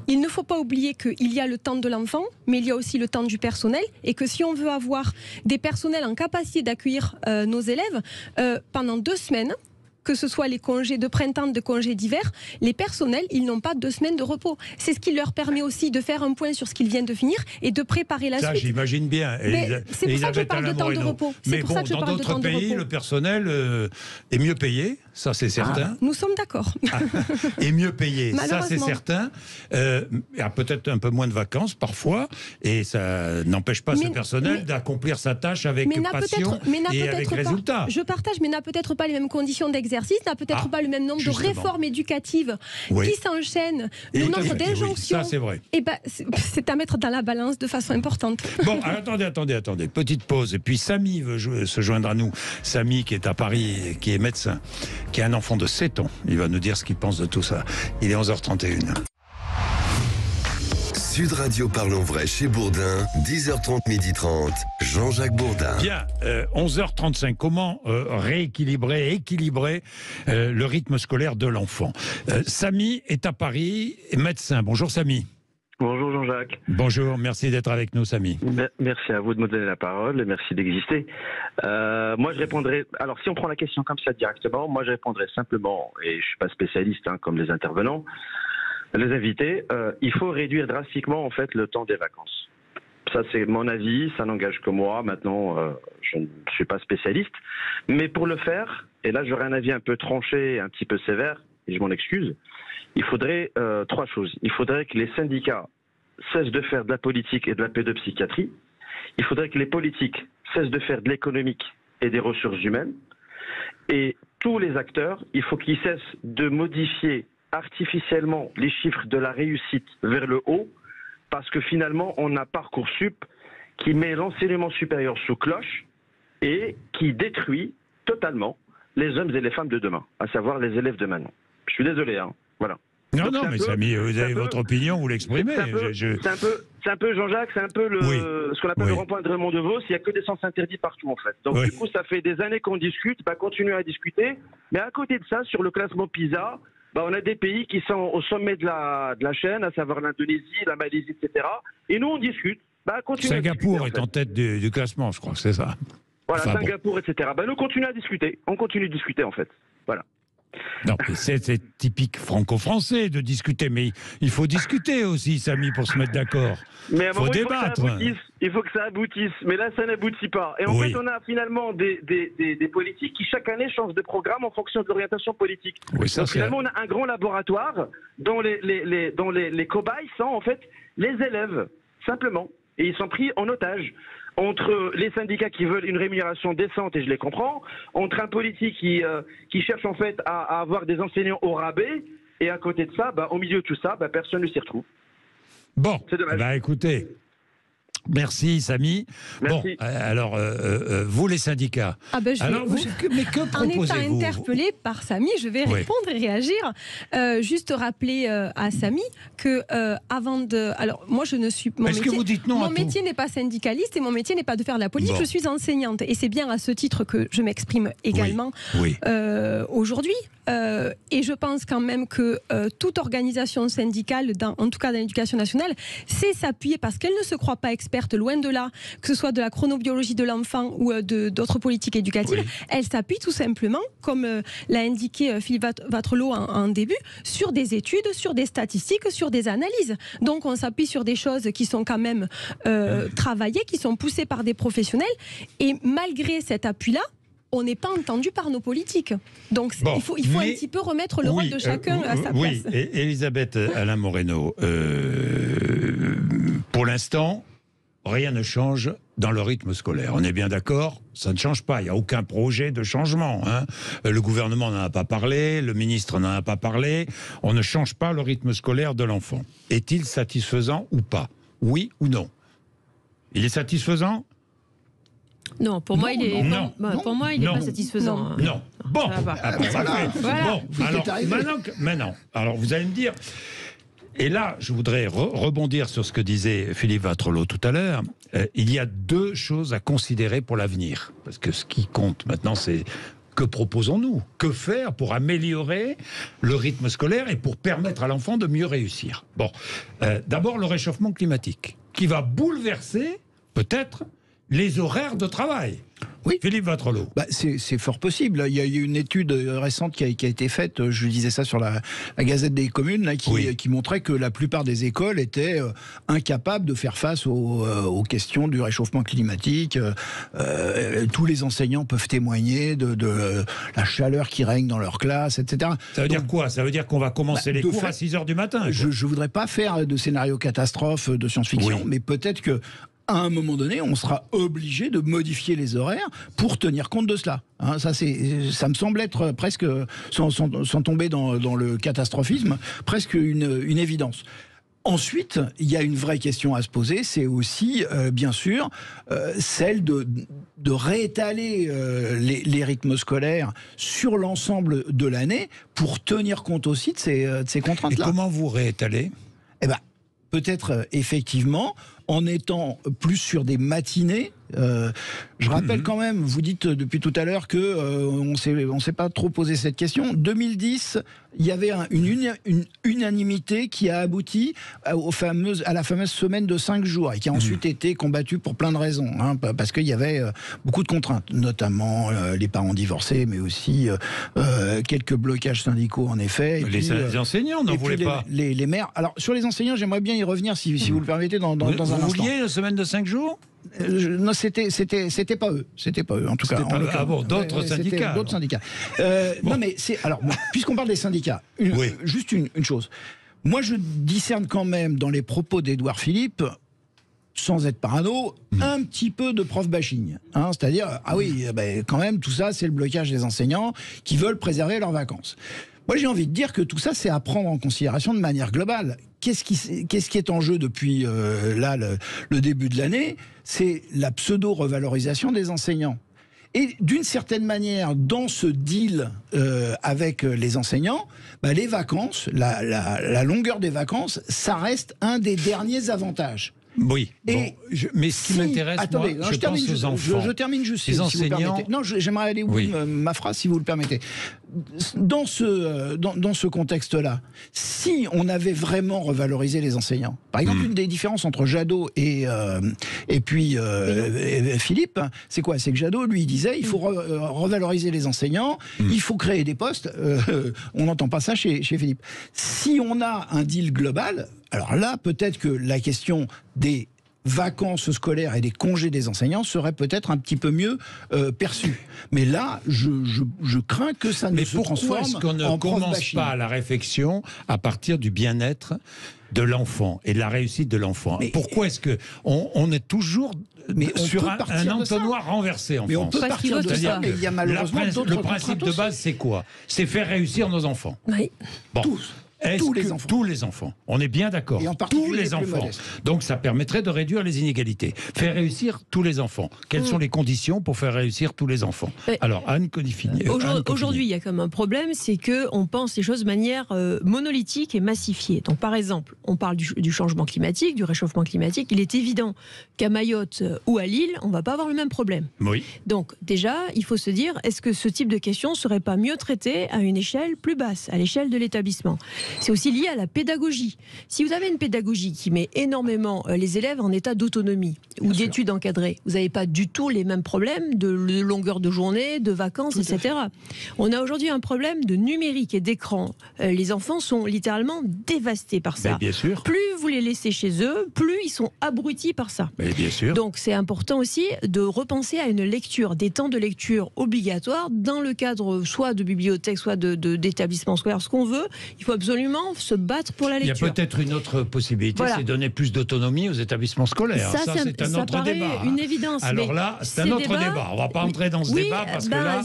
Il ne faut pas oublier qu'il y a le temps de l'enfant, mais il y a aussi le temps du personnel, et que si on veut avoir des personnels en capacité d'accueillir nos élèves pendant 2 semaines, que ce soit les congés de printemps, de congés d'hiver, les personnels, ils n'ont pas 2 semaines de repos. C'est ce qui leur permet aussi de faire un point sur ce qu'ils viennent de finir et de préparer la suite. Ça, j'imagine bien. C'est pour ça que je parle de temps de repos. Mais bon, dans d'autres pays, le personnel est mieux payé, ça c'est certain. Nous sommes d'accord. Est mieux payé, ça c'est certain. Il y a peut-être un peu moins de vacances parfois, et ça n'empêche pas ce personnel d'accomplir sa tâche avec passion et avec résultat. Je partage, mais n'a peut-être pas les mêmes conditions d'exercice, n'a peut-être pas le même nombre de réformes éducatives qui s'enchaînent, le nombre d'injonctions. Ça c'est vrai. Et c'est à mettre dans la balance de façon importante. Bon, attendez. Petite pause. Et puis Samy veut se joindre à nous. Samy qui est à Paris, qui est médecin, qui a un enfant de 7 ans. Il va nous dire ce qu'il pense de tout ça. Il est 11h31. Sud Radio Parlons Vrai chez Bourdin, 10h30, 12h30, Jean-Jacques Bourdin. Bien, 11h35, comment équilibrer le rythme scolaire de l'enfant. Samy est à Paris, médecin. Bonjour Samy. Bonjour Jean-Jacques. Bonjour, merci d'être avec nous Samy. Merci à vous de me donner la parole et merci d'exister. Moi je répondrai, alors si on prend la question comme ça directement, moi je répondrai simplement, et je ne suis pas spécialiste comme les intervenants, les invités, il faut réduire drastiquement en fait le temps des vacances. Ça c'est mon avis, ça n'engage que moi, maintenant je ne suis pas spécialiste, mais pour le faire, et là j'aurais un avis un peu tranché, un petit peu sévère, et je m'en excuse, il faudrait 3 choses. Il faudrait que les syndicats cessent de faire de la politique et de la pédopsychiatrie. Il faudrait que les politiques cessent de faire de l'économique et des ressources humaines. Et tous les acteurs, il faut qu'ils cessent de modifier artificiellement les chiffres de la réussite vers le haut, parce que finalement, on a Parcoursup qui met l'enseignement supérieur sous cloche et qui détruit totalement les hommes et les femmes de demain, à savoir les élèves de maintenant. Je suis désolé, voilà. Non, mais Samy, vous avez votre opinion, vous l'exprimez. C'est un peu Jean-Jacques, c'est un peu ce qu'on appelle le rond-point de Raymond Devos, il n'y a que des sens interdits partout en fait. Donc du coup, ça fait des années qu'on discute, continuer à discuter, mais à côté de ça, sur le classement PISA, on a des pays qui sont au sommet de la chaîne, à savoir l'Indonésie, la Malaisie, etc. Et nous, on discute. Singapour est en tête du classement, je crois que c'est ça. Voilà, Singapour, etc. Nous, continuons à discuter. On continue de discuter, en fait. Voilà. Non, c'est typique franco-français de discuter, mais il faut discuter aussi, Samy, pour se mettre d'accord. Mais il faut débattre. Il faut que ça aboutisse, mais là, ça n'aboutit pas. Et en fait, on a finalement des politiques qui, chaque année, changent de programme en fonction de l'orientation politique. Oui, donc, finalement, on a un grand laboratoire dont les cobayes sont, en fait, les élèves, simplement. Et ils sont pris en otage. Entre les syndicats qui veulent une rémunération décente, et je les comprends, entre un politique qui cherche en fait à avoir des enseignants au rabais, et à côté de ça, au milieu de tout ça, personne ne s'y retrouve. Bon, c'est dommage. Écoutez, merci Samy. Merci. Bon, alors, vous les syndicats. Mais que proposez-vous ? En étant interpellé par Samy, je vais répondre et réagir. Juste rappeler à Samy que avant de... Alors, moi, je ne suis... Mon métier n'est pas syndicaliste et mon métier n'est pas de faire de la politique. Je suis enseignante. Et c'est bien à ce titre que je m'exprime également aujourd'hui. Et je pense quand même que toute organisation syndicale, en tout cas dans l'éducation nationale, sait s'appuyer parce qu'elle ne se croit pas experte, loin de là, que ce soit de la chronobiologie de l'enfant ou d'autres politiques éducatives, elle s'appuie tout simplement, comme l'a indiqué Philippe Vattrelot en début, sur des études, sur des statistiques, sur des analyses. Donc on s'appuie sur des choses qui sont quand même travaillées, qui sont poussées par des professionnels, et malgré cet appui-là, on n'est pas entendu par nos politiques. Donc il faut un petit peu remettre le rôle de chacun à sa place. Oui, Elisabeth Alain Moreno, pour l'instant, rien ne change dans le rythme scolaire. On est bien d'accord, ça ne change pas. Il n'y a aucun projet de changement. Le gouvernement n'en a pas parlé, le ministre n'en a pas parlé. On ne change pas le rythme scolaire de l'enfant. Est-il satisfaisant ou pas ? Oui ou non ? Il est satisfaisant ? Non, pour moi, il n'est pas satisfaisant. Non. Bon, maintenant, alors vous allez me dire... Et là, je voudrais rebondir sur ce que disait Philippe Vattrelot tout à l'heure. Il y a 2 choses à considérer pour l'avenir. Parce que ce qui compte maintenant, c'est que proposons-nous ? Que faire pour améliorer le rythme scolaire et pour permettre à l'enfant de mieux réussir ? Bon, d'abord le réchauffement climatique, qui va bouleverser, peut-être, les horaires de travail. Oui. Philippe Watrelot. C'est fort possible. Il y a eu une étude récente qui a été faite, je disais ça sur la Gazette des communes, là, qui montrait que la plupart des écoles étaient incapables de faire face aux questions du réchauffement climatique. Tous les enseignants peuvent témoigner de la chaleur qui règne dans leur classe, etc. Ça veut dire quoi? Ça veut dire qu'on va commencer les cours à 6h du matin. Je ne voudrais pas faire de scénario catastrophe de science-fiction, mais peut-être que à un moment donné, on sera obligé de modifier les horaires pour tenir compte de cela. Hein, ça me semble être presque, sans tomber dans le catastrophisme, presque une évidence. Ensuite, il y a une vraie question à se poser, c'est aussi, bien sûr, celle de réétaler les rythmes scolaires sur l'ensemble de l'année pour tenir compte aussi de ces contraintes-là. Et comment vous réétalez? Peut-être effectivement en étant plus sur des matinées. Je rappelle quand même, vous dites depuis tout à l'heure que on s'est pas trop posé cette question. 2010, il y avait une unanimité qui a abouti à la fameuse semaine de 5 jours et qui a ensuite été combattue pour plein de raisons, hein, parce qu'il y avait beaucoup de contraintes, notamment les parents divorcés, mais aussi quelques blocages syndicaux en effet. Et les enseignants n'en voulaient pas. Les maires. Alors sur les enseignants, j'aimerais bien y revenir si vous le permettez dans un instant. Vous vouliez une semaine de 5 jours? Non, c'était pas eux. C'était pas eux, en tout cas. D'autres syndicats. D'autres syndicats. Non, mais puisqu'on parle des syndicats, juste une chose. Moi, je discerne quand même dans les propos d'Édouard Philippe, sans être parano, un petit peu de prof bashing. Hein, c'est-à-dire, quand même, tout ça, c'est le blocage des enseignants qui veulent préserver leurs vacances. Moi, j'ai envie de dire que tout ça, c'est à prendre en considération de manière globale. Qu'est-ce qui est en jeu depuis le début de l'année? C'est la pseudo-revalorisation des enseignants. Et d'une certaine manière, dans ce deal avec les enseignants, les vacances, la longueur des vacances, ça reste un des derniers avantages. Oui, mais ce qui m'intéresse, je pense aux enfants. Je termine juste, les si enseignants... vous permettez. Non, j'aimerais aller au bout de ma phrase, si vous le permettez. Dans ce contexte-là, si on avait vraiment revalorisé les enseignants, par exemple, une des différences entre Jadot et Philippe, c'est quoi? C'est que Jadot, lui, disait il faut revaloriser les enseignants, il faut créer des postes. On n'entend pas ça chez Philippe. Si on a un deal global, alors là, peut-être que la question des vacances scolaires et des congés des enseignants serait peut-être un petit peu mieux perçue. Mais là, je crains que ça ne se transforme en prof bashing. Mais pourquoi est-ce qu'on ne commence pas la réflexion à partir du bien-être de l'enfant et de la réussite de l'enfant? Pourquoi est-ce qu'on est toujours sur un entonnoir renversé en France? On peut partir de ça, mais il y a malheureusement d'autres contraintes. Le principe de base, c'est quoi? C'est faire réussir nos enfants. Oui. Bon. Tous les enfants. On est bien d'accord. Tous les enfants. Donc ça permettrait de réduire les inégalités. Faire réussir tous les enfants. Quelles sont les conditions pour faire réussir tous les enfants? Alors, Anne Codifini. Aujourd'hui, il y a comme un problème, c'est qu'on pense les choses de manière monolithique et massifiée. Donc, par exemple, on parle du changement climatique, du réchauffement climatique. Il est évident qu'à Mayotte ou à Lille, on ne va pas avoir le même problème. Oui. Donc, déjà, il faut se dire, est-ce que ce type de question ne serait pas mieux traité à une échelle plus basse, à l'échelle de l'établissement? C'est aussi lié à la pédagogie. Si vous avez une pédagogie qui met énormément les élèves en état d'autonomie ou d'études encadrées, vous n'avez pas du tout les mêmes problèmes de longueur de journée, de vacances, etc. On a aujourd'hui un problème de numérique et d'écran. Les enfants sont littéralement dévastés par ça. Mais bien sûr. Plus vous les laissez chez eux, plus ils sont abrutis par ça. Mais bien sûr. Donc c'est important aussi de repenser à une lecture, des temps de lecture obligatoires dans le cadre soit de bibliothèque, soit d'établissement scolaire, ce qu'on veut. Il faut absolument se battre pour la lecture. Il y a peut-être une autre possibilité, c'est donner plus d'autonomie aux établissements scolaires. Ça c'est un autre débat. Une évidence. Alors là, c'est un autre débat. On ne va pas entrer dans ce débat parce que là...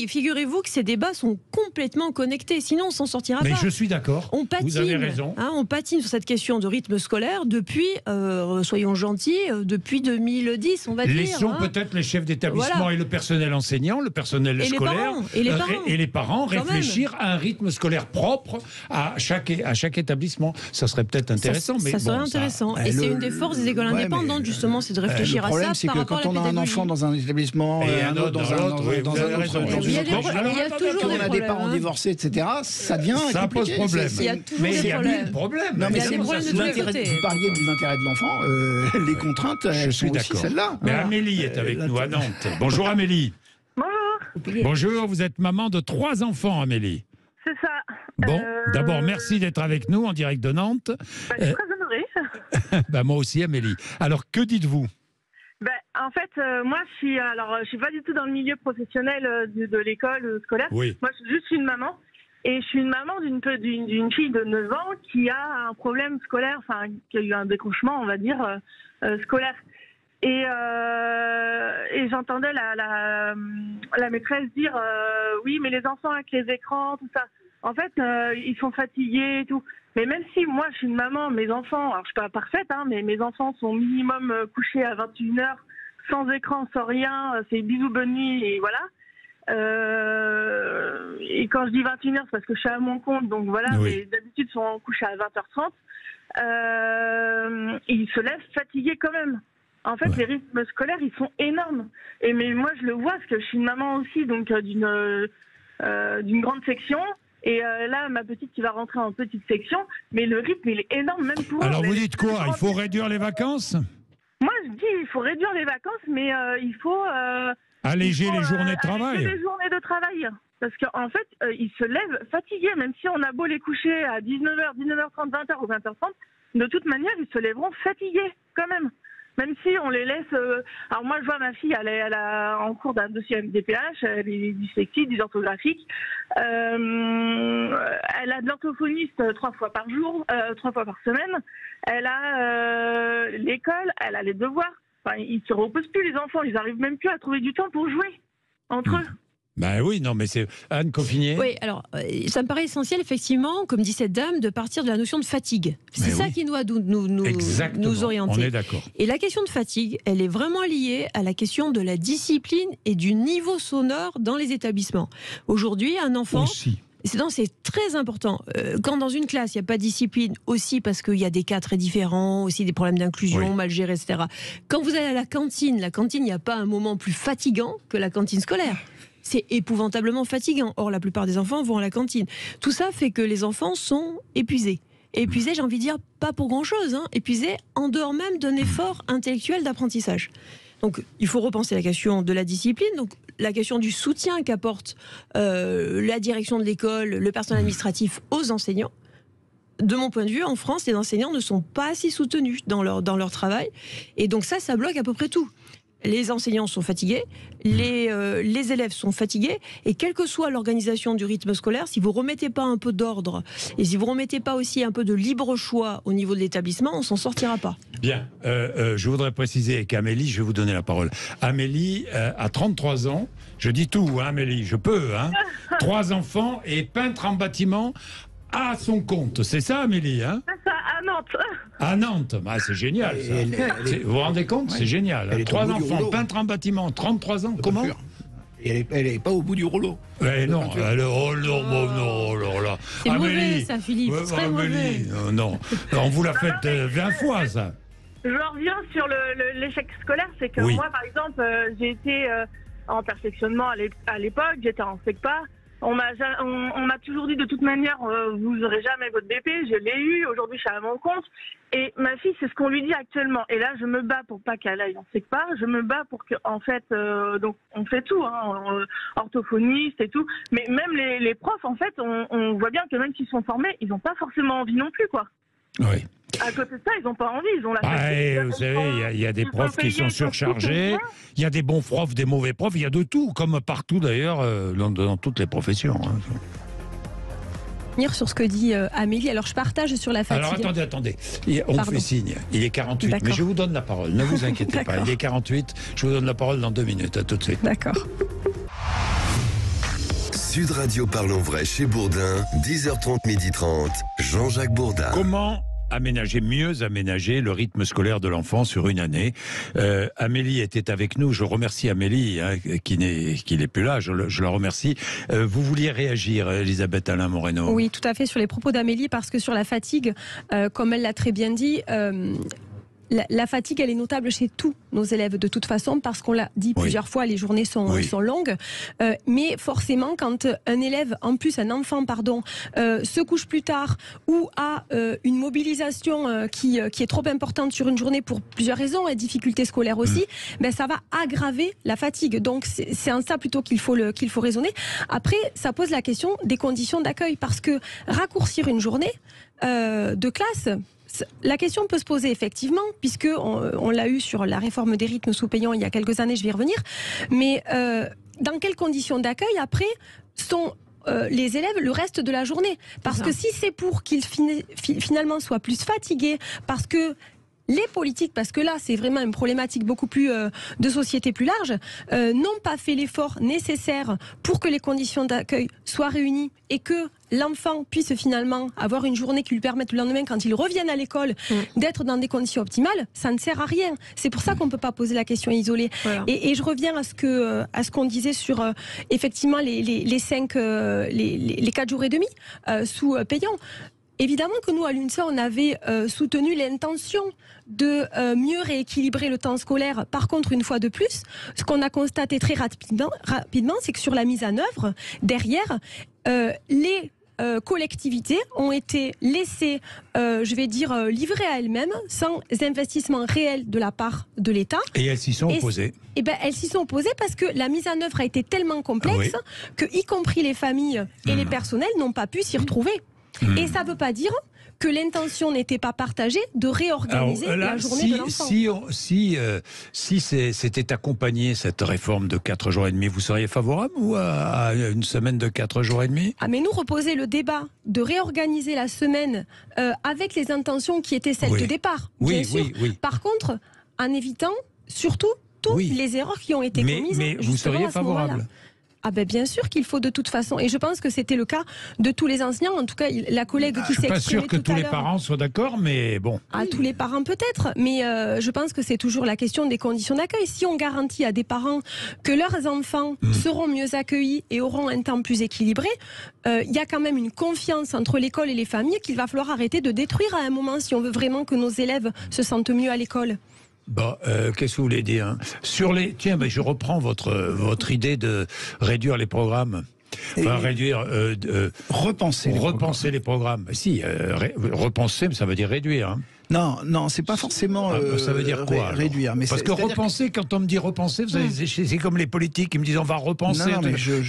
Figurez-vous que ces débats sont complètement connectés, sinon on ne s'en sortira pas. Mais je suis d'accord, vous avez raison. On patine sur cette question de rythme scolaire depuis, soyons gentils, depuis 2010, on va dire. Laissons peut-être les chefs d'établissement et le personnel enseignant, le personnel scolaire et les parents réfléchir à un rythme scolaire propre à chaque établissement. Ça serait peut-être intéressant. Ça serait intéressant. Et c'est une des forces des écoles indépendantes, justement, c'est de réfléchir à ça. Le problème, c'est que quand on a un enfant dans un établissement et un autre dans un autre, il y a toujours on a des parents divorcés, etc., ça devient ça pose problème. Mais il y a des problèmes. Non, mais c'est vous parliez de l'intérêt de l'enfant, les contraintes, elles sont aussi celles-là. Mais Amélie est avec nous à Nantes. Bonjour Amélie. Bonjour. Bonjour, vous êtes maman de 3 enfants, Amélie. C'est ça. Bon, d'abord, merci d'être avec nous en direct de Nantes. Je suis très honorée. Moi aussi, Amélie. Alors, que dites-vous ? En fait, moi, je suis pas du tout dans le milieu professionnel de l'école scolaire. Oui. Moi, je suis juste une maman. Et je suis une maman d'une fille de 9 ans qui a un problème scolaire, enfin, qui a eu un décrochement, on va dire, scolaire. Et j'entendais la maîtresse dire oui, mais les enfants avec les écrans, tout ça. En fait, ils sont fatigués et tout. Mais même si moi, je suis une maman, mes enfants, alors je suis pas parfaite, hein, mais mes enfants sont minimum couchés à 21h, sans écran, sans rien, c'est bisous, bonne nuit, et voilà. Et quand je dis 21h, c'est parce que je suis à mon compte, donc voilà, mais d'habitude, ils sont couchés à 20h30. Ils se lèvent fatigués quand même. En fait, les rythmes scolaires, ils sont énormes. Mais moi, je le vois, parce que je suis une maman aussi, donc d'une grande section. Et là, ma petite qui va rentrer en petite section, mais le rythme, il est énorme, même pour... Alors, vous dites quoi ? Il faut réduire les vacances ? Moi, je dis, il faut réduire les vacances, mais il faut... alléger les journées de travail. Alléger les journées de travail. Parce qu'en fait, ils se lèvent fatigués, même si on a beau les coucher à 19h, 19h30, 20h ou 20h30, de toute manière, ils se lèveront fatigués, quand même. Même si on les laisse... Alors moi, je vois ma fille, elle a en cours d'un dossier MDPH, elle est dyslexique, dysorthographique. Elle a de l'orthophoniste 3 fois par jour, 3 fois par semaine. Elle a l'école, elle a les devoirs. Enfin, ils ne se reposent plus, les enfants. Ils n'arrivent même plus à trouver du temps pour jouer entre eux. Ben oui, non, mais c'est Anne Coffinier. Oui, alors ça me paraît essentiel, effectivement, comme dit cette dame, de partir de la notion de fatigue. C'est ça qui doit nous orienter. On est d'accord. Et la question de fatigue, elle est vraiment liée à la question de la discipline et du niveau sonore dans les établissements. Aujourd'hui, un enfant... Aussi. C'est très important. Quand dans une classe, il n'y a pas de discipline, aussi parce qu'il y a des cas très différents, aussi des problèmes d'inclusion mal gérés, etc. Quand vous allez à la cantine, il n'y a pas un moment plus fatigant que la cantine scolaire. C'est épouvantablement fatigant. Or, la plupart des enfants vont à la cantine. Tout ça fait que les enfants sont épuisés. Épuisés, j'ai envie de dire, pas pour grand-chose. Épuisés en dehors même d'un effort intellectuel d'apprentissage. Donc, il faut repenser la question de la discipline. Donc, la question du soutien qu'apporte la direction de l'école, le personnel administratif aux enseignants. De mon point de vue, en France, les enseignants ne sont pas assez soutenus dans leur travail. Et donc ça bloque à peu près tout. Les enseignants sont fatigués, les élèves sont fatigués, et quelle que soit l'organisation du rythme scolaire, si vous ne remettez pas un peu d'ordre, et si vous ne remettez pas aussi un peu de libre choix au niveau de l'établissement, on ne s'en sortira pas. Bien, je voudrais préciser qu'Amélie, je vais vous donner la parole. Amélie a 33 ans, je dis tout, Amélie, je peux, 3 enfants et peintre en bâtiment à son compte, c'est ça Amélie C'est ça, à Nantes. À Nantes, c'est génial ça. Vous vous rendez compte, c'est génial. 3 enfants, peintre en bâtiment, 33 ans, comment ? Elle n'est pas au bout du rouleau. Non, là. C'est mauvais ça, Philippe, c'est très mauvais. Non, on vous l'a fait 20 fois ça. Je reviens sur l'échec scolaire, c'est que moi par exemple, j'ai été en perfectionnement à l'époque, j'étais en SECPA. On m'a toujours dit de toute manière, vous n'aurez jamais votre BP, je l'ai eu, aujourd'hui je suis à mon compte. Et ma fille, c'est ce qu'on lui dit actuellement. Et là, je me bats pour pas qu'elle aille en SECPA, je me bats pour que, en fait, donc on fait tout, orthophoniste et tout. Mais même les profs, en fait, on voit bien que même s'ils sont formés, ils n'ont pas forcément envie non plus, quoi. Oui. À côté de ça, ils n'ont pas envie, ils ont la vous savez, il y a des profs qui sont surchargés, il y a des bons profs, des mauvais profs, il y a de tout, comme partout d'ailleurs, dans toutes les professions. Sur ce que dit Amélie, alors je partage sur la fatigue. Alors attendez, on fait signe, il est 48, mais je vous donne la parole, ne vous inquiétez pas, il est 48, je vous donne la parole dans 2 minutes, à tout de suite. D'accord. Sud Radio Parlons Vrai chez Bourdin, 10h30, 12h30, Jean-Jacques Bourdin. Comment mieux aménager le rythme scolaire de l'enfant sur une année. Amélie était avec nous. Je remercie Amélie, qui n'est plus là. Je la remercie. Vous vouliez réagir, Elisabeth Alain Moreno? Oui, tout à fait, sur les propos d'Amélie, parce que sur la fatigue, comme elle l'a très bien dit, la fatigue, elle est notable chez tous nos élèves de toute façon, parce qu'on l'a dit plusieurs fois, les journées sont longues. Mais forcément, quand un élève, en plus un enfant, se couche plus tard ou a une mobilisation qui est trop importante sur une journée pour plusieurs raisons, et difficultés scolaires aussi, ben ça va aggraver la fatigue. Donc c'est en ça plutôt qu'il faut raisonner. Après, ça pose la question des conditions d'accueil, parce que raccourcir une journée de classe, la question peut se poser effectivement, puisque on l'a eu sur la réforme des rythmes sous-payants il y a quelques années, je vais y revenir, mais dans quelles conditions d'accueil après sont les élèves le reste de la journée? Parce que si c'est pour qu'ils finalement soient plus fatigués, parce que les politiques, parce que là c'est vraiment une problématique beaucoup plus de société plus large, n'ont pas fait l'effort nécessaire pour que les conditions d'accueil soient réunies et que l'enfant puisse finalement avoir une journée qui lui permette le lendemain, quand il revienne à l'école, d'être dans des conditions optimales, ça ne sert à rien. C'est pour ça qu'on ne peut pas poser la question isolée. Voilà. Et je reviens à ce qu'on disait sur effectivement les 4 jours et demi sous payants. Évidemment que nous, à l'UNSA, on avait soutenu l'intention de mieux rééquilibrer le temps scolaire. Par contre, une fois de plus, ce qu'on a constaté très rapidement, c'est que sur la mise en œuvre, derrière, les collectivités ont été laissées, livrées à elles-mêmes, sans investissement réel de la part de l'État. Et elles s'y sont opposées. Elles s'y sont opposées parce que la mise en œuvre a été tellement complexe que, y compris les familles et les personnels, n'ont pas pu s'y retrouver. Et ça ne veut pas dire que l'intention n'était pas partagée de réorganiser la journée de l'enfant. Si c'était accompagné, cette réforme de 4 jours et demi, vous seriez favorable ou à une semaine de 4 jours et demi? Mais nous, reposer le débat de réorganiser la semaine avec les intentions qui étaient celles de départ, bien sûr. Par contre, en évitant surtout toutes les erreurs qui ont été commises. Mais vous seriez favorable? Bien sûr qu'il faut de toute façon. Et je pense que c'était le cas de tous les enseignants. En tout cas, la collègue qui s'est exprimée tout à l'heure. Je suis pas sûr que tous les parents soient d'accord, mais bon. Tous les parents peut-être. Mais je pense que c'est toujours la question des conditions d'accueil. Si on garantit à des parents que leurs enfants seront mieux accueillis et auront un temps plus équilibré, il y a quand même une confiance entre l'école et les familles qu'il va falloir arrêter de détruire à un moment si on veut vraiment que nos élèves se sentent mieux à l'école. Qu'est-ce que vous voulez dire, je reprends votre idée de réduire les programmes. Repenser les programmes. Si, repenser, ça veut dire réduire. Non, c'est pas forcément ça veut dire quoi, réduire. Mais parce que repenser, quand on me dit repenser, c'est comme les politiques qui me disent on va repenser.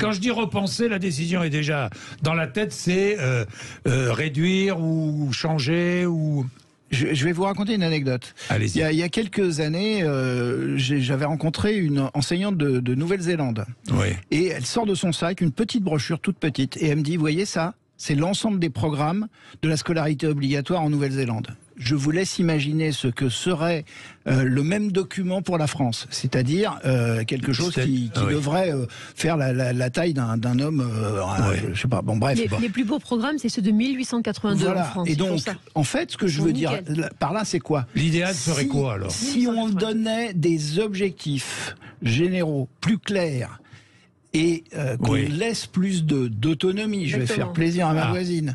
Quand je dis repenser, la décision est déjà dans la tête, c'est réduire ou changer ou... Je vais vous raconter une anecdote. Il y a quelques années, j'avais rencontré une enseignante de Nouvelle-Zélande. Et elle sort de son sac une petite brochure toute petite. Et elle me dit, vous voyez ça, c'est l'ensemble des programmes de la scolarité obligatoire en Nouvelle-Zélande. Je vous laisse imaginer ce que serait le même document pour la France, c'est-à-dire quelque chose qui devrait faire la taille d'un homme, je sais pas, bon bref. Les plus beaux programmes, c'est ceux de 1882 en France. Et donc, en fait, ce que je veux dire par là, c'est quoi? L'idéal serait quoi alors? Si on donnait des objectifs généraux plus clairs, et qu'on laisse plus d'autonomie, je vais faire plaisir à ma voisine,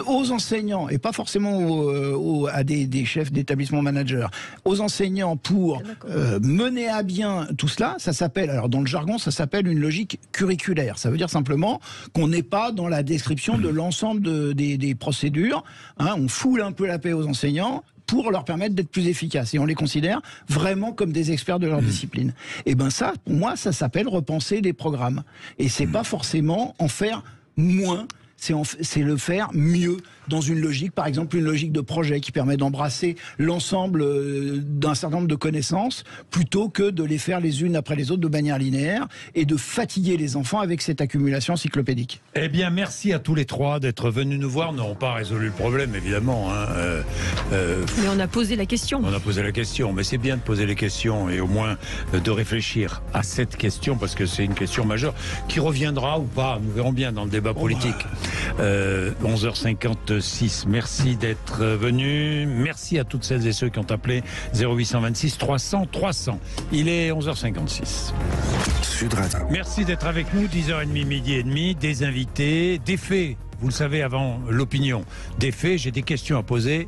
aux enseignants, et pas forcément à des chefs d'établissement managers, aux enseignants pour mener à bien tout cela, ça s'appelle, alors dans le jargon, ça s'appelle une logique curriculaire. Ça veut dire simplement qu'on n'est pas dans la description de l'ensemble des procédures, on foule un peu la paix aux enseignants, pour leur permettre d'être plus efficaces. Et on les considère vraiment comme des experts de leur discipline. Et ça, pour moi, ça s'appelle repenser des programmes. Et c'est pas forcément en faire moins, c'est le faire mieux, dans une logique, par exemple une logique de projet qui permet d'embrasser l'ensemble d'un certain nombre de connaissances, plutôt que de les faire les unes après les autres de manière linéaire, et de fatiguer les enfants avec cette accumulation encyclopédique. Eh bien, merci à tous les trois d'être venus nous voir. Nous n'avons pas résolu le problème, évidemment. Mais on a posé la question. On a posé la question, mais c'est bien de poser les questions et au moins de réfléchir à cette question, parce que c'est une question majeure qui reviendra ou pas. Nous verrons bien dans le débat politique. 11h56. 6. Merci d'être venu. Merci à toutes celles et ceux qui ont appelé 0826 300 300. Il est 11h56. Sud Radio. Merci d'être avec nous, 10h30, midi et demi, des invités, des faits. Vous le savez, avant l'opinion, des faits, j'ai des questions à poser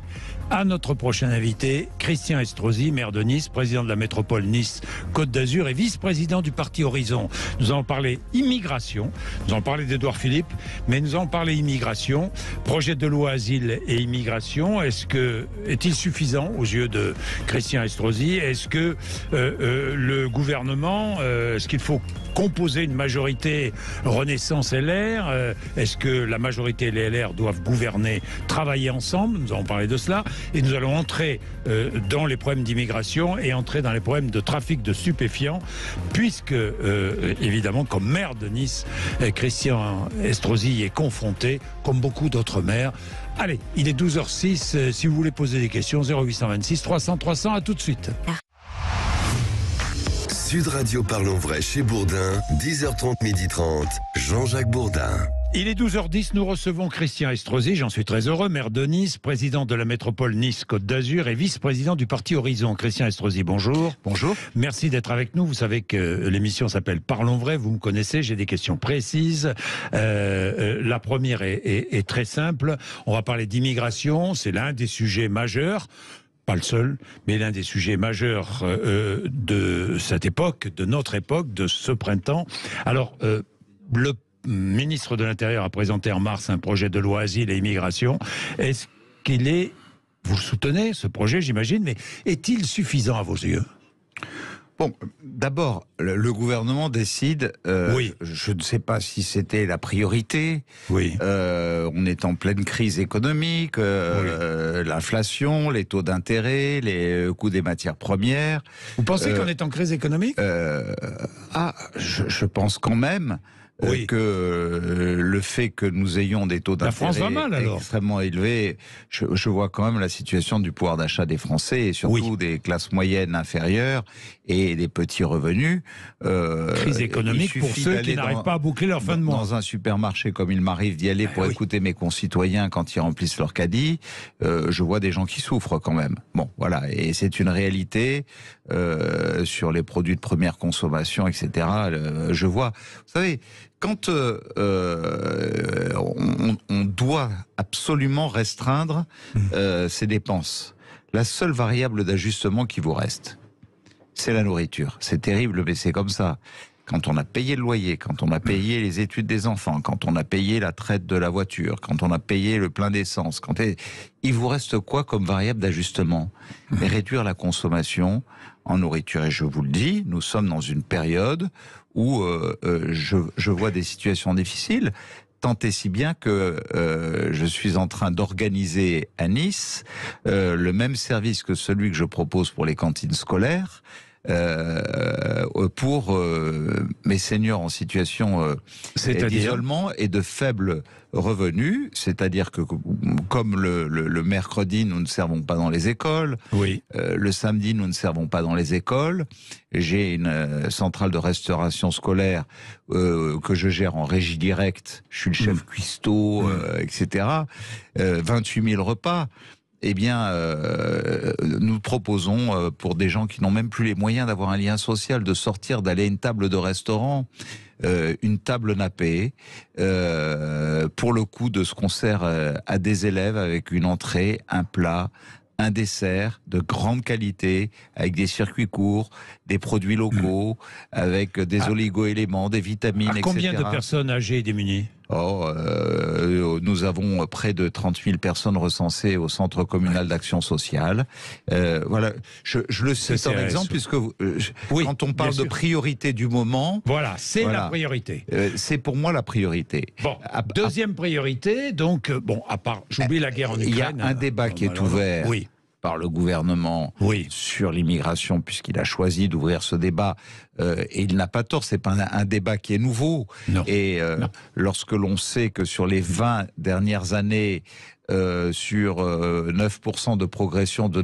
à notre prochain invité, Christian Estrosi, maire de Nice, président de la métropole Nice-Côte d'Azur et vice-président du parti Horizon. Nous allons parler immigration, nous allons parler d'Édouard Philippe, mais nous allons parler immigration, projet de loi asile et immigration. Est-il suffisant aux yeux de Christian Estrosi? Est-ce que le gouvernement, est-ce qu'il faut composer une majorité Renaissance LR? Est-ce que la majorité et les LR doivent gouverner, travailler ensemble? Nous allons parler de cela. Et nous allons entrer dans les problèmes d'immigration et entrer dans les problèmes de trafic de stupéfiants, puisque, évidemment, comme maire de Nice, Christian Estrosi est confronté, comme beaucoup d'autres maires. Allez, il est 12h06. Si vous voulez poser des questions, 0826 300 300, à tout de suite. Sud Radio Parlons Vrai chez Bourdin, 10h30, 12h30, Jean-Jacques Bourdin. Il est 12h10, nous recevons Christian Estrosi, j'en suis très heureux, maire de Nice, président de la métropole Nice-Côte d'Azur et vice-président du parti Horizon. Christian Estrosi, bonjour. Bonjour. Merci d'être avec nous. Vous savez que l'émission s'appelle Parlons Vrai, vous me connaissez, j'ai des questions précises. La première est très simple. On va parler d'immigration, c'est l'un des sujets majeurs. Pas le seul, mais l'un des sujets majeurs de cette époque, de notre époque, de ce printemps. Alors, le ministre de l'Intérieur a présenté en mars un projet de loi asile et immigration. Est-ce qu'il est, vous le soutenez, ce projet, j'imagine, mais est-il suffisant à vos yeux? Bon, d'abord, le gouvernement décide. Oui. Je ne sais pas si c'était la priorité. Oui. On est en pleine crise économique, l'inflation, les taux d'intérêt, les coûts des matières premières. Vous pensez qu'on est en crise économique? Je pense quand même. Que le fait que nous ayons des taux d'intérêt extrêmement élevés, je vois quand même la situation du pouvoir d'achat des Français et surtout des classes moyennes inférieures et des petits revenus. Crise économique pour ceux qui n'arrivent pas à boucler leur fin de mois. Dans un supermarché, comme il m'arrive d'y aller pour écouter mes concitoyens quand ils remplissent leur caddie, je vois des gens qui souffrent quand même. Bon, voilà, et c'est une réalité sur les produits de première consommation, etc. Je vois, vous savez, quand on doit absolument restreindre ses dépenses, la seule variable d'ajustement qui vous reste, c'est la nourriture. C'est terrible, mais c'est comme ça. Quand on a payé le loyer, quand on a payé les études des enfants, quand on a payé la traite de la voiture, quand on a payé le plein d'essence, il vous reste quoi comme variable d'ajustement? Réduire la consommation en nourriture. Et je vous le dis, nous sommes dans une période où je vois des situations difficiles, tant et si bien que je suis en train d'organiser à Nice le même service que celui que je propose pour les cantines scolaires, pour mes seniors en situation d'isolement et de faible revenu, c'est-à-dire que comme le mercredi nous ne servons pas dans les écoles, le samedi nous ne servons pas dans les écoles, j'ai une centrale de restauration scolaire que je gère en régie directe, je suis le chef cuistot, etc. 28 000 repas. Eh bien, nous proposons pour des gens qui n'ont même plus les moyens d'avoir un lien social, de sortir, d'aller à une table de restaurant, une table nappée, pour le coût de ce qu'on sert à des élèves avec une entrée, un plat, un dessert de grande qualité, avec des circuits courts, des produits locaux, avec des oligo-éléments, des vitamines, etc. Combien de personnes âgées et démunies? Nous avons près de 30 000 personnes recensées au Centre communal d'action sociale. Voilà, je le cite en exemple, puisque quand on parle de priorité du moment... Voilà, c'est la priorité. C'est pour moi la priorité. Bon, deuxième priorité, donc, à part, j'oublie la guerre en Ukraine... Il y a un débat qui est ouvert par le gouvernement sur l'immigration, puisqu'il a choisi d'ouvrir ce débat, et il n'a pas tort, c'est pas un débat qui est nouveau. Non. Et lorsque l'on sait que sur les 20 dernières années, sur 9% de progression de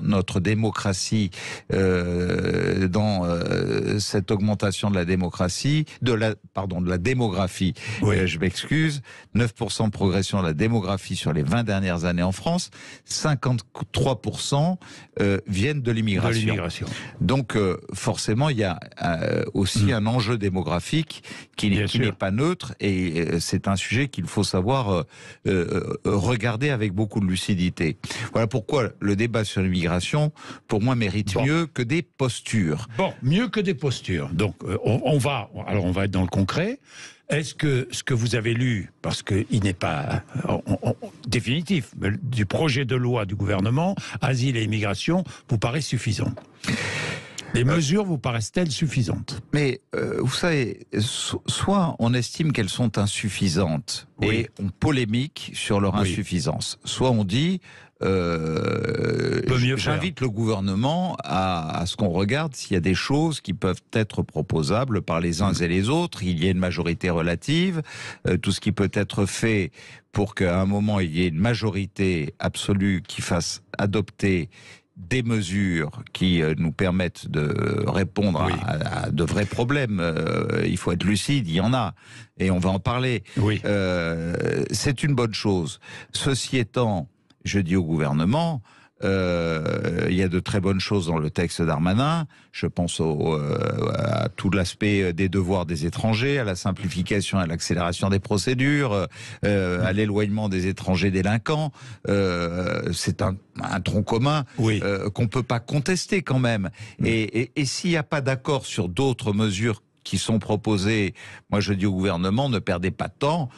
notre démocratie dans cette augmentation de la démocratie, de la démographie. Je m'excuse. 9% de progression de la démographie sur les 20 dernières années en France. 53% viennent de l'immigration. Donc forcément, il y a aussi un enjeu démographique qui n'est pas neutre, et c'est un sujet qu'il faut savoir regarder avec beaucoup de lucidité. Voilà pourquoi le débat sur l'immigration, pour moi, mérite mieux que des postures. Bon, mieux que des postures. Donc, on va être dans le concret. Est-ce que ce que vous avez lu, parce qu'il n'est pas définitif, mais du projet de loi du gouvernement, asile et immigration, vous paraît suffisant? Les mesures vous paraissent-elles suffisantes? Mais vous savez, soit on estime qu'elles sont insuffisantes et on polémique sur leur insuffisance, soit on dit j'invite le gouvernement à ce qu'on regarde s'il y a des choses qui peuvent être proposables par les uns et les autres. Il y a une majorité relative, tout ce qui peut être fait pour qu'à un moment il y ait une majorité absolue qui fasse adopter des mesures qui nous permettent de répondre à de vrais problèmes. Il faut être lucide, il y en a, et on va en parler. C'est une bonne chose. Ceci étant, je dis au gouvernement, il y a de très bonnes choses dans le texte Darmanin. Je pense à tout l'aspect des devoirs des étrangers, à la simplification et à l'accélération des procédures, à l'éloignement des étrangers délinquants. C'est un tronc commun qu'on ne peut pas contester quand même. Et s'il n'y a pas d'accord sur d'autres mesures qui sont proposés, moi je dis au gouvernement, ne perdez pas de temps,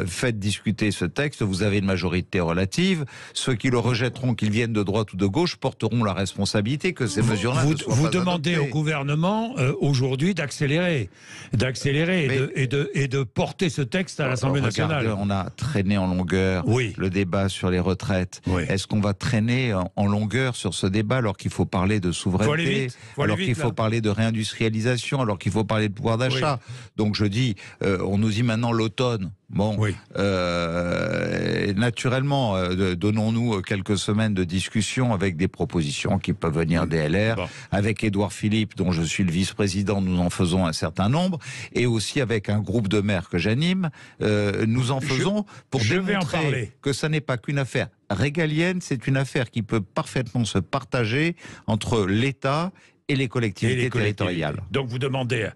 faites discuter ce texte, vous avez une majorité relative, ceux qui le rejetteront, qu'ils viennent de droite ou de gauche, porteront la responsabilité que ces mesures-là ne soient pas Vous demandez au gouvernement aujourd'hui d'accélérer et de porter ce texte à l'Assemblée nationale. On a traîné en longueur le débat sur les retraites. Est-ce qu'on va traîner en longueur sur ce débat alors qu'il faut parler de souveraineté, alors qu'il faut parler de réindustrialisation, alors qu'il faut parler de pouvoir d'achat? Donc je dis, on nous dit maintenant l'automne. Bon, naturellement, donnons-nous quelques semaines de discussion avec des propositions qui peuvent venir des LR, avec Édouard Philippe, dont je suis le vice-président, nous en faisons un certain nombre, et aussi avec un groupe de maires que j'anime, nous en faisons pour démontrer que ça n'est pas qu'une affaire régalienne, c'est une affaire qui peut parfaitement se partager entre l'État et les collectivités territoriales. Donc vous demandez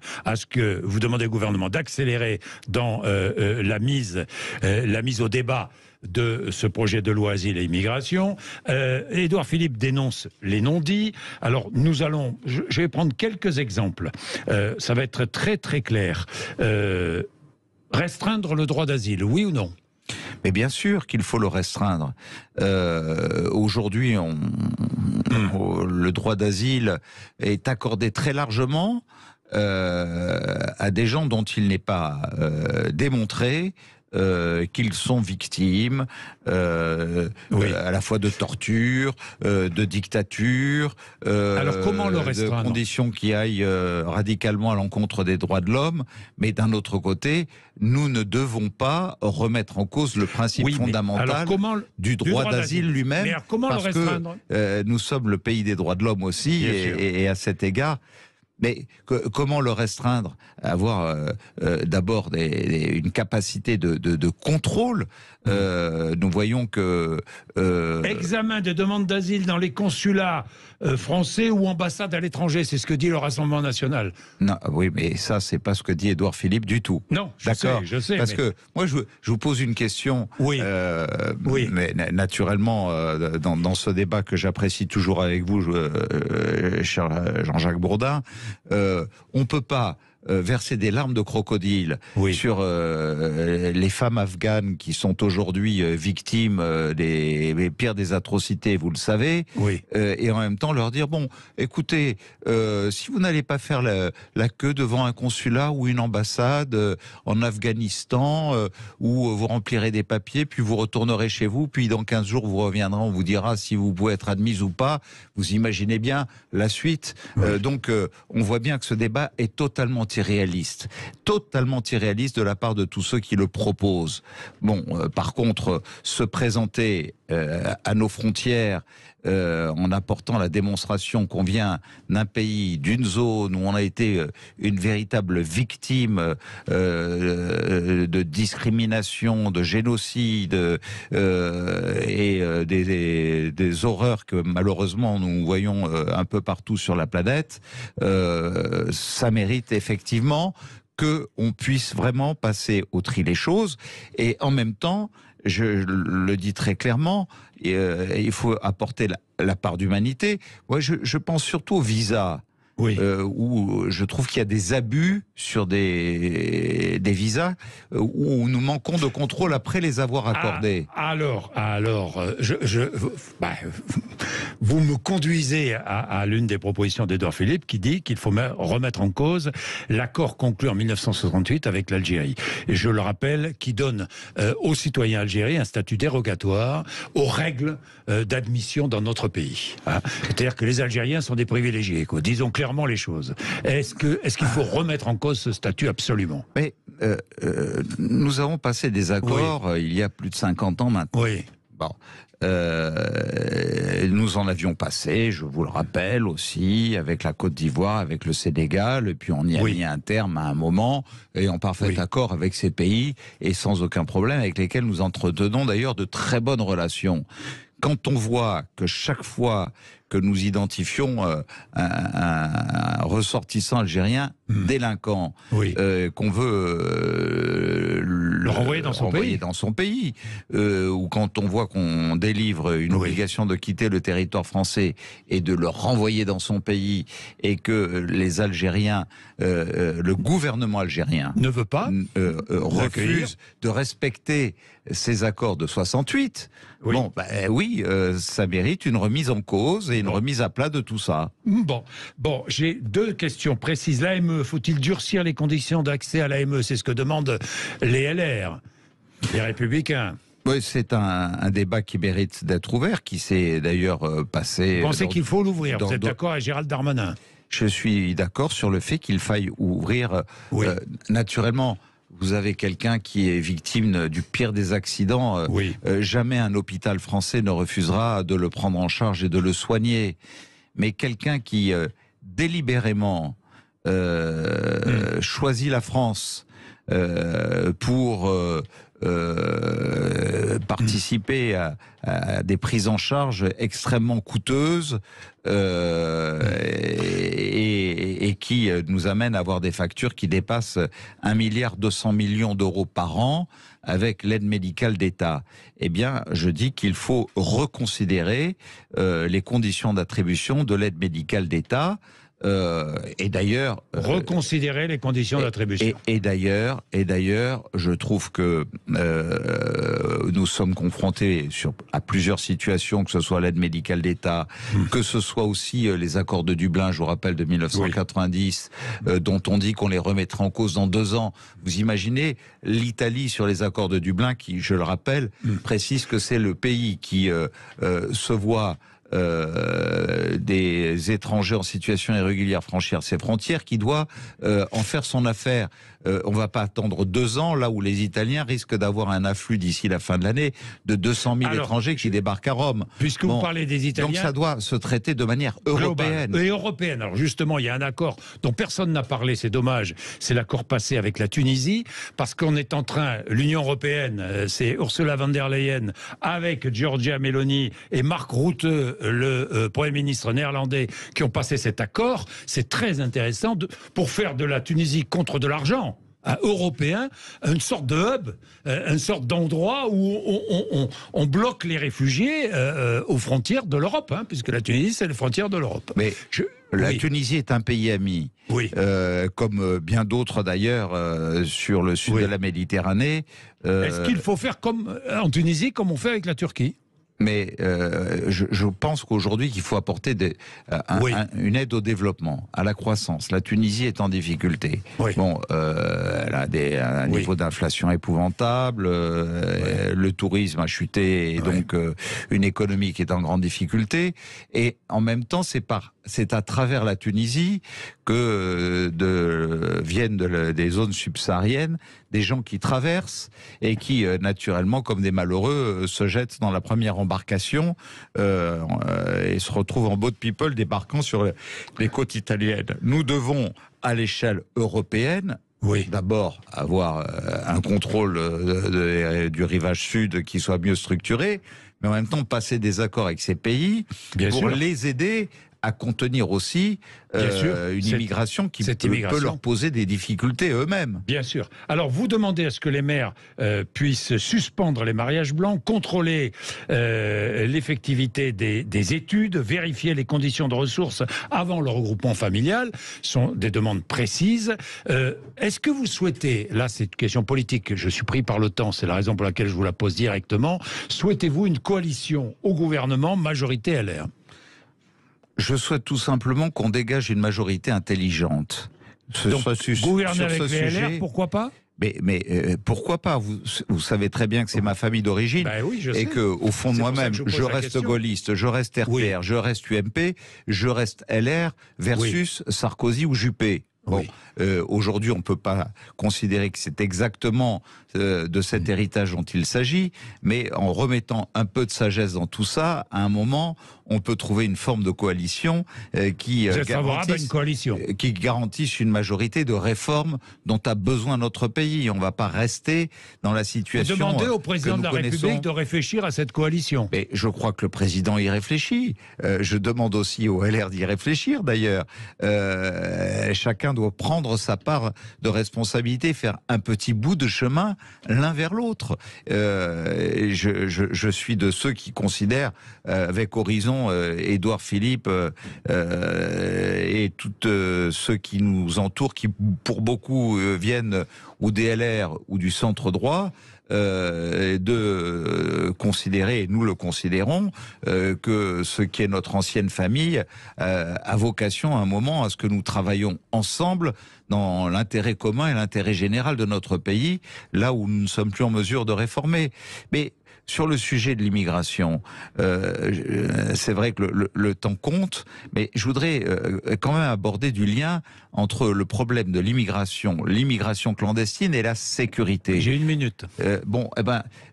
au gouvernement d'accélérer dans la mise au débat de ce projet de loi asile et immigration. Édouard Philippe dénonce les non-dits. Alors je vais prendre quelques exemples. Ça va être très très clair. Restreindre le droit d'asile, oui ou non? Mais bien sûr qu'il faut le restreindre. Aujourd'hui, le droit d'asile est accordé très largement à des gens dont il n'est pas démontré qu'ils sont victimes à la fois de torture, de dictature, alors comment le restreindre ? De conditions qui aillent radicalement à l'encontre des droits de l'homme. Mais d'un autre côté, nous ne devons pas remettre en cause le principe fondamental du droit d'asile lui-même, parce que nous sommes le pays des droits de l'homme aussi, et à cet égard. Mais comment le restreindre? Avoir d'abord une capacité de contrôle. Nous voyons que... Examen des demandes d'asile dans les consulats français ou ambassades à l'étranger, c'est ce que dit le Rassemblement national. Non, oui, mais ça, c'est pas ce que dit Édouard Philippe du tout. Non, je sais. Parce que moi, je vous pose une question. Mais naturellement, dans ce débat que j'apprécie toujours avec vous, cher Jean-Jacques Bourdin, on peut pas verser des larmes de crocodile sur les femmes afghanes qui sont aujourd'hui victimes des pires des atrocités, vous le savez, et en même temps leur dire, bon, écoutez, si vous n'allez pas faire la queue devant un consulat ou une ambassade en Afghanistan, où vous remplirez des papiers, puis vous retournerez chez vous, puis dans 15 jours vous reviendrez, on vous dira si vous pouvez être admise ou pas, vous imaginez bien la suite. Donc on voit bien que ce débat est totalement irréaliste de la part de tous ceux qui le proposent. Bon, par contre, se présenter à nos frontières en apportant la démonstration qu'on vient d'un pays, d'une zone où on a été une véritable victime de discrimination, de génocide et des horreurs que malheureusement nous voyons un peu partout sur la planète, ça mérite effectivement qu'on puisse vraiment passer au tri les choses. Et en même temps, je le dis très clairement, il faut apporter la part d'humanité. Moi, je pense surtout au visa. Oui. Où je trouve qu'il y a des abus sur des visas où nous manquons de contrôle après les avoir accordés. Vous me conduisez à l'une des propositions d'Édouard Philippe qui dit qu'il faut remettre en cause l'accord conclu en 1968 avec l'Algérie. Et je le rappelle, qui donne aux citoyens algériens un statut dérogatoire aux règles d'admission dans notre pays. Hein. C'est-à-dire que les Algériens sont des privilégiés, quoi. Disons clairement les choses. Est-ce qu'il faut remettre en cause ce statut absolument? Mais nous avons passé des accords il y a plus de 50 ans maintenant. Oui. Bon. Nous en avions passé, je vous le rappelle aussi, avec la Côte d'Ivoire, avec le Sénégal, et puis on y a mis un terme à un moment, et en parfait accord avec ces pays, et sans aucun problème, avec lesquels nous entretenons d'ailleurs de très bonnes relations. Quand on voit que chaque fois que nous identifions un ressortissant algérien délinquant, qu'on veut le renvoyer dans son pays, ou quand on voit qu'on délivre une obligation de quitter le territoire français et de le renvoyer dans son pays, et que les Algériens, le gouvernement algérien ne veut pas refuse de respecter ces accords de 68, ça mérite une remise en cause et une remise à plat de tout ça. Bon, j'ai deux questions précises. L'AME, faut-il durcir les conditions d'accès à l'AME? C'est ce que demandent les LR, les Républicains. Oui, c'est un débat qui mérite d'être ouvert, qui s'est d'ailleurs passé... Vous pensez qu'il faut l'ouvrir? Vous êtes d'accord avec Gérald Darmanin? Je suis d'accord sur le fait qu'il faille ouvrir naturellement. Vous avez quelqu'un qui est victime du pire des accidents. Jamais un hôpital français ne refusera de le prendre en charge et de le soigner. Mais quelqu'un qui délibérément choisit la France pour participer à des prises en charge extrêmement coûteuses et qui nous amène à avoir des factures qui dépassent 1,2 milliard d'euros par an avec l'aide médicale d'État. Eh bien, je dis qu'il faut reconsidérer les conditions d'attribution de l'aide médicale d'État. Et d'ailleurs, reconsidérer les conditions d'attribution. Et d'ailleurs, je trouve que nous sommes confrontés à plusieurs situations, que ce soit l'aide médicale d'État, que ce soit aussi les accords de Dublin, je vous rappelle, de 1990, dont on dit qu'on les remettra en cause dans 2 ans. Vous imaginez l'Italie sur les accords de Dublin, qui, je le rappelle, précise que c'est le pays qui se voit des étrangers en situation irrégulière franchir ses frontières, qui doit en faire son affaire. On ne va pas attendre 2 ans, là où les Italiens risquent d'avoir un afflux d'ici la fin de l'année de 200 000 étrangers qui débarquent à Rome. Puisque vous parlez des Italiens... Donc ça doit se traiter de manière européenne. Et européenne. Alors justement, il y a un accord dont personne n'a parlé, c'est dommage, c'est l'accord passé avec la Tunisie, parce qu'on est en train, l'Union européenne, c'est Ursula von der Leyen, avec Giorgia Meloni et Mark Rutte, le Premier ministre néerlandais, qui ont passé cet accord. C'est très intéressant pour faire de la Tunisie contre de l'argent européen, une sorte de hub, une sorte d'endroit où on bloque les réfugiés aux frontières de l'Europe, puisque la Tunisie, c'est les frontières de l'Europe. Mais la Tunisie est un pays ami, comme bien d'autres d'ailleurs sur le sud de la Méditerranée. Est-ce qu'il faut faire comme en Tunisie, comme on fait avec la Turquie ? Mais je pense qu'aujourd'hui, qu'il faut apporter une aide au développement, à la croissance. La Tunisie est en difficulté. Bon, elle a un niveau d'inflation épouvantable, le tourisme a chuté, et donc une économie qui est en grande difficulté. Et en même temps, c'est par c'est à travers la Tunisie que viennent des zones subsahariennes des gens qui traversent et qui, naturellement, comme des malheureux, se jettent dans la première embarcation et se retrouvent en boat people débarquant sur les côtes italiennes. Nous devons, à l'échelle européenne, d'abord avoir un contrôle du rivage sud qui soit mieux structuré, mais en même temps passer des accords avec ces pays pour les aider à contenir aussi une immigration qui peut leur poser des difficultés eux-mêmes. Bien sûr. Alors, vous demandez à ce que les maires puissent suspendre les mariages blancs, contrôler l'effectivité des études, vérifier les conditions de ressources avant le regroupement familial. Ce sont des demandes précises. Est-ce que vous souhaitez, là c'est une question politique, je suis pris par le temps, c'est la raison pour laquelle je vous la pose directement, souhaitez-vous une coalition au gouvernement, majorité LR ? Je souhaite tout simplement qu'on dégage une majorité intelligente. Donc, gouverner avec les LR, pourquoi pas ? Mais pourquoi pas, vous savez très bien que c'est ma famille d'origine et que au fond de moi-même, je reste gaulliste, je reste RPR, je reste UMP, je reste LR versus Sarkozy ou Juppé. Bon, aujourd'hui, on ne peut pas considérer que c'est exactement de cet héritage dont il s'agit, mais en remettant un peu de sagesse dans tout ça, à un moment, on peut trouver une forme de coalition qui garantisse une majorité de réformes dont a besoin notre pays. On ne va pas rester dans la situation. Vous demandez au président de la République de réfléchir à cette coalition. Mais je crois que le président y réfléchit. Je demande aussi au LR d'y réfléchir, d'ailleurs. Chacun doit prendre sa part de responsabilité, faire un petit bout de chemin l'un vers l'autre. Je suis de ceux qui considèrent, avec Horizon, Édouard Philippe et tous ceux qui nous entourent, qui pour beaucoup viennent ou des LR ou du centre droit, de considérer, et nous le considérons, que ce qui est notre ancienne famille a vocation à un moment à ce que nous travaillions ensemble dans l'intérêt commun et l'intérêt général de notre pays, là où nous ne sommes plus en mesure de réformer. Mais sur le sujet de l'immigration, c'est vrai que le temps compte, mais je voudrais quand même aborder du lien entre le problème de l'immigration clandestine et la sécurité. J'ai une minute.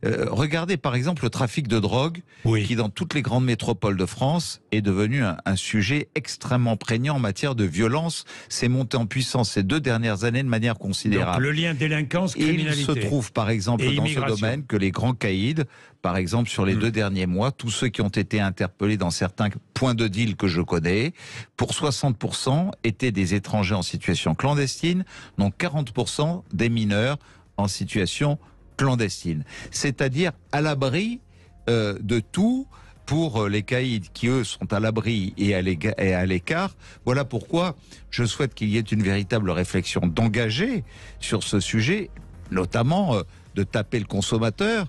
Regardez par exemple le trafic de drogue, qui dans toutes les grandes métropoles de France est devenu un sujet extrêmement prégnant en matière de violence. C'est monté en puissance ces 2 dernières années de manière considérable. Donc le lien délinquance-criminalité. Et il se trouve par exemple dans ce domaine que les grands caïds, par exemple sur les 2 derniers mois, tous ceux qui ont été interpellés dans certains points de deal que je connais, pour 60% étaient des étrangers en situation clandestine, donc 40% des mineurs en situation clandestine. C'est-à-dire à l'abri de tout pour les caïds qui, eux, sont à l'abri et à l'écart. Voilà pourquoi je souhaite qu'il y ait une véritable réflexion d'engager sur ce sujet, notamment de taper le consommateur,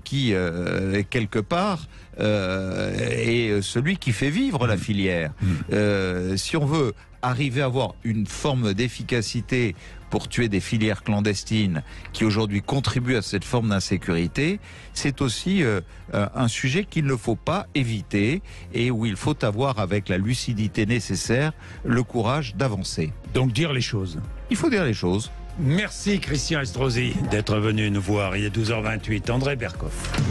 qui, quelque part, est celui qui fait vivre la filière. Si on veut arriver à avoir une forme d'efficacité pour tuer des filières clandestines qui aujourd'hui contribuent à cette forme d'insécurité, c'est aussi un sujet qu'il ne faut pas éviter et où il faut avoir, avec la lucidité nécessaire, le courage d'avancer. Donc dire les choses. Il faut dire les choses. Merci Christian Estrosi d'être venu nous voir. Il est 12h28. André Berkoff.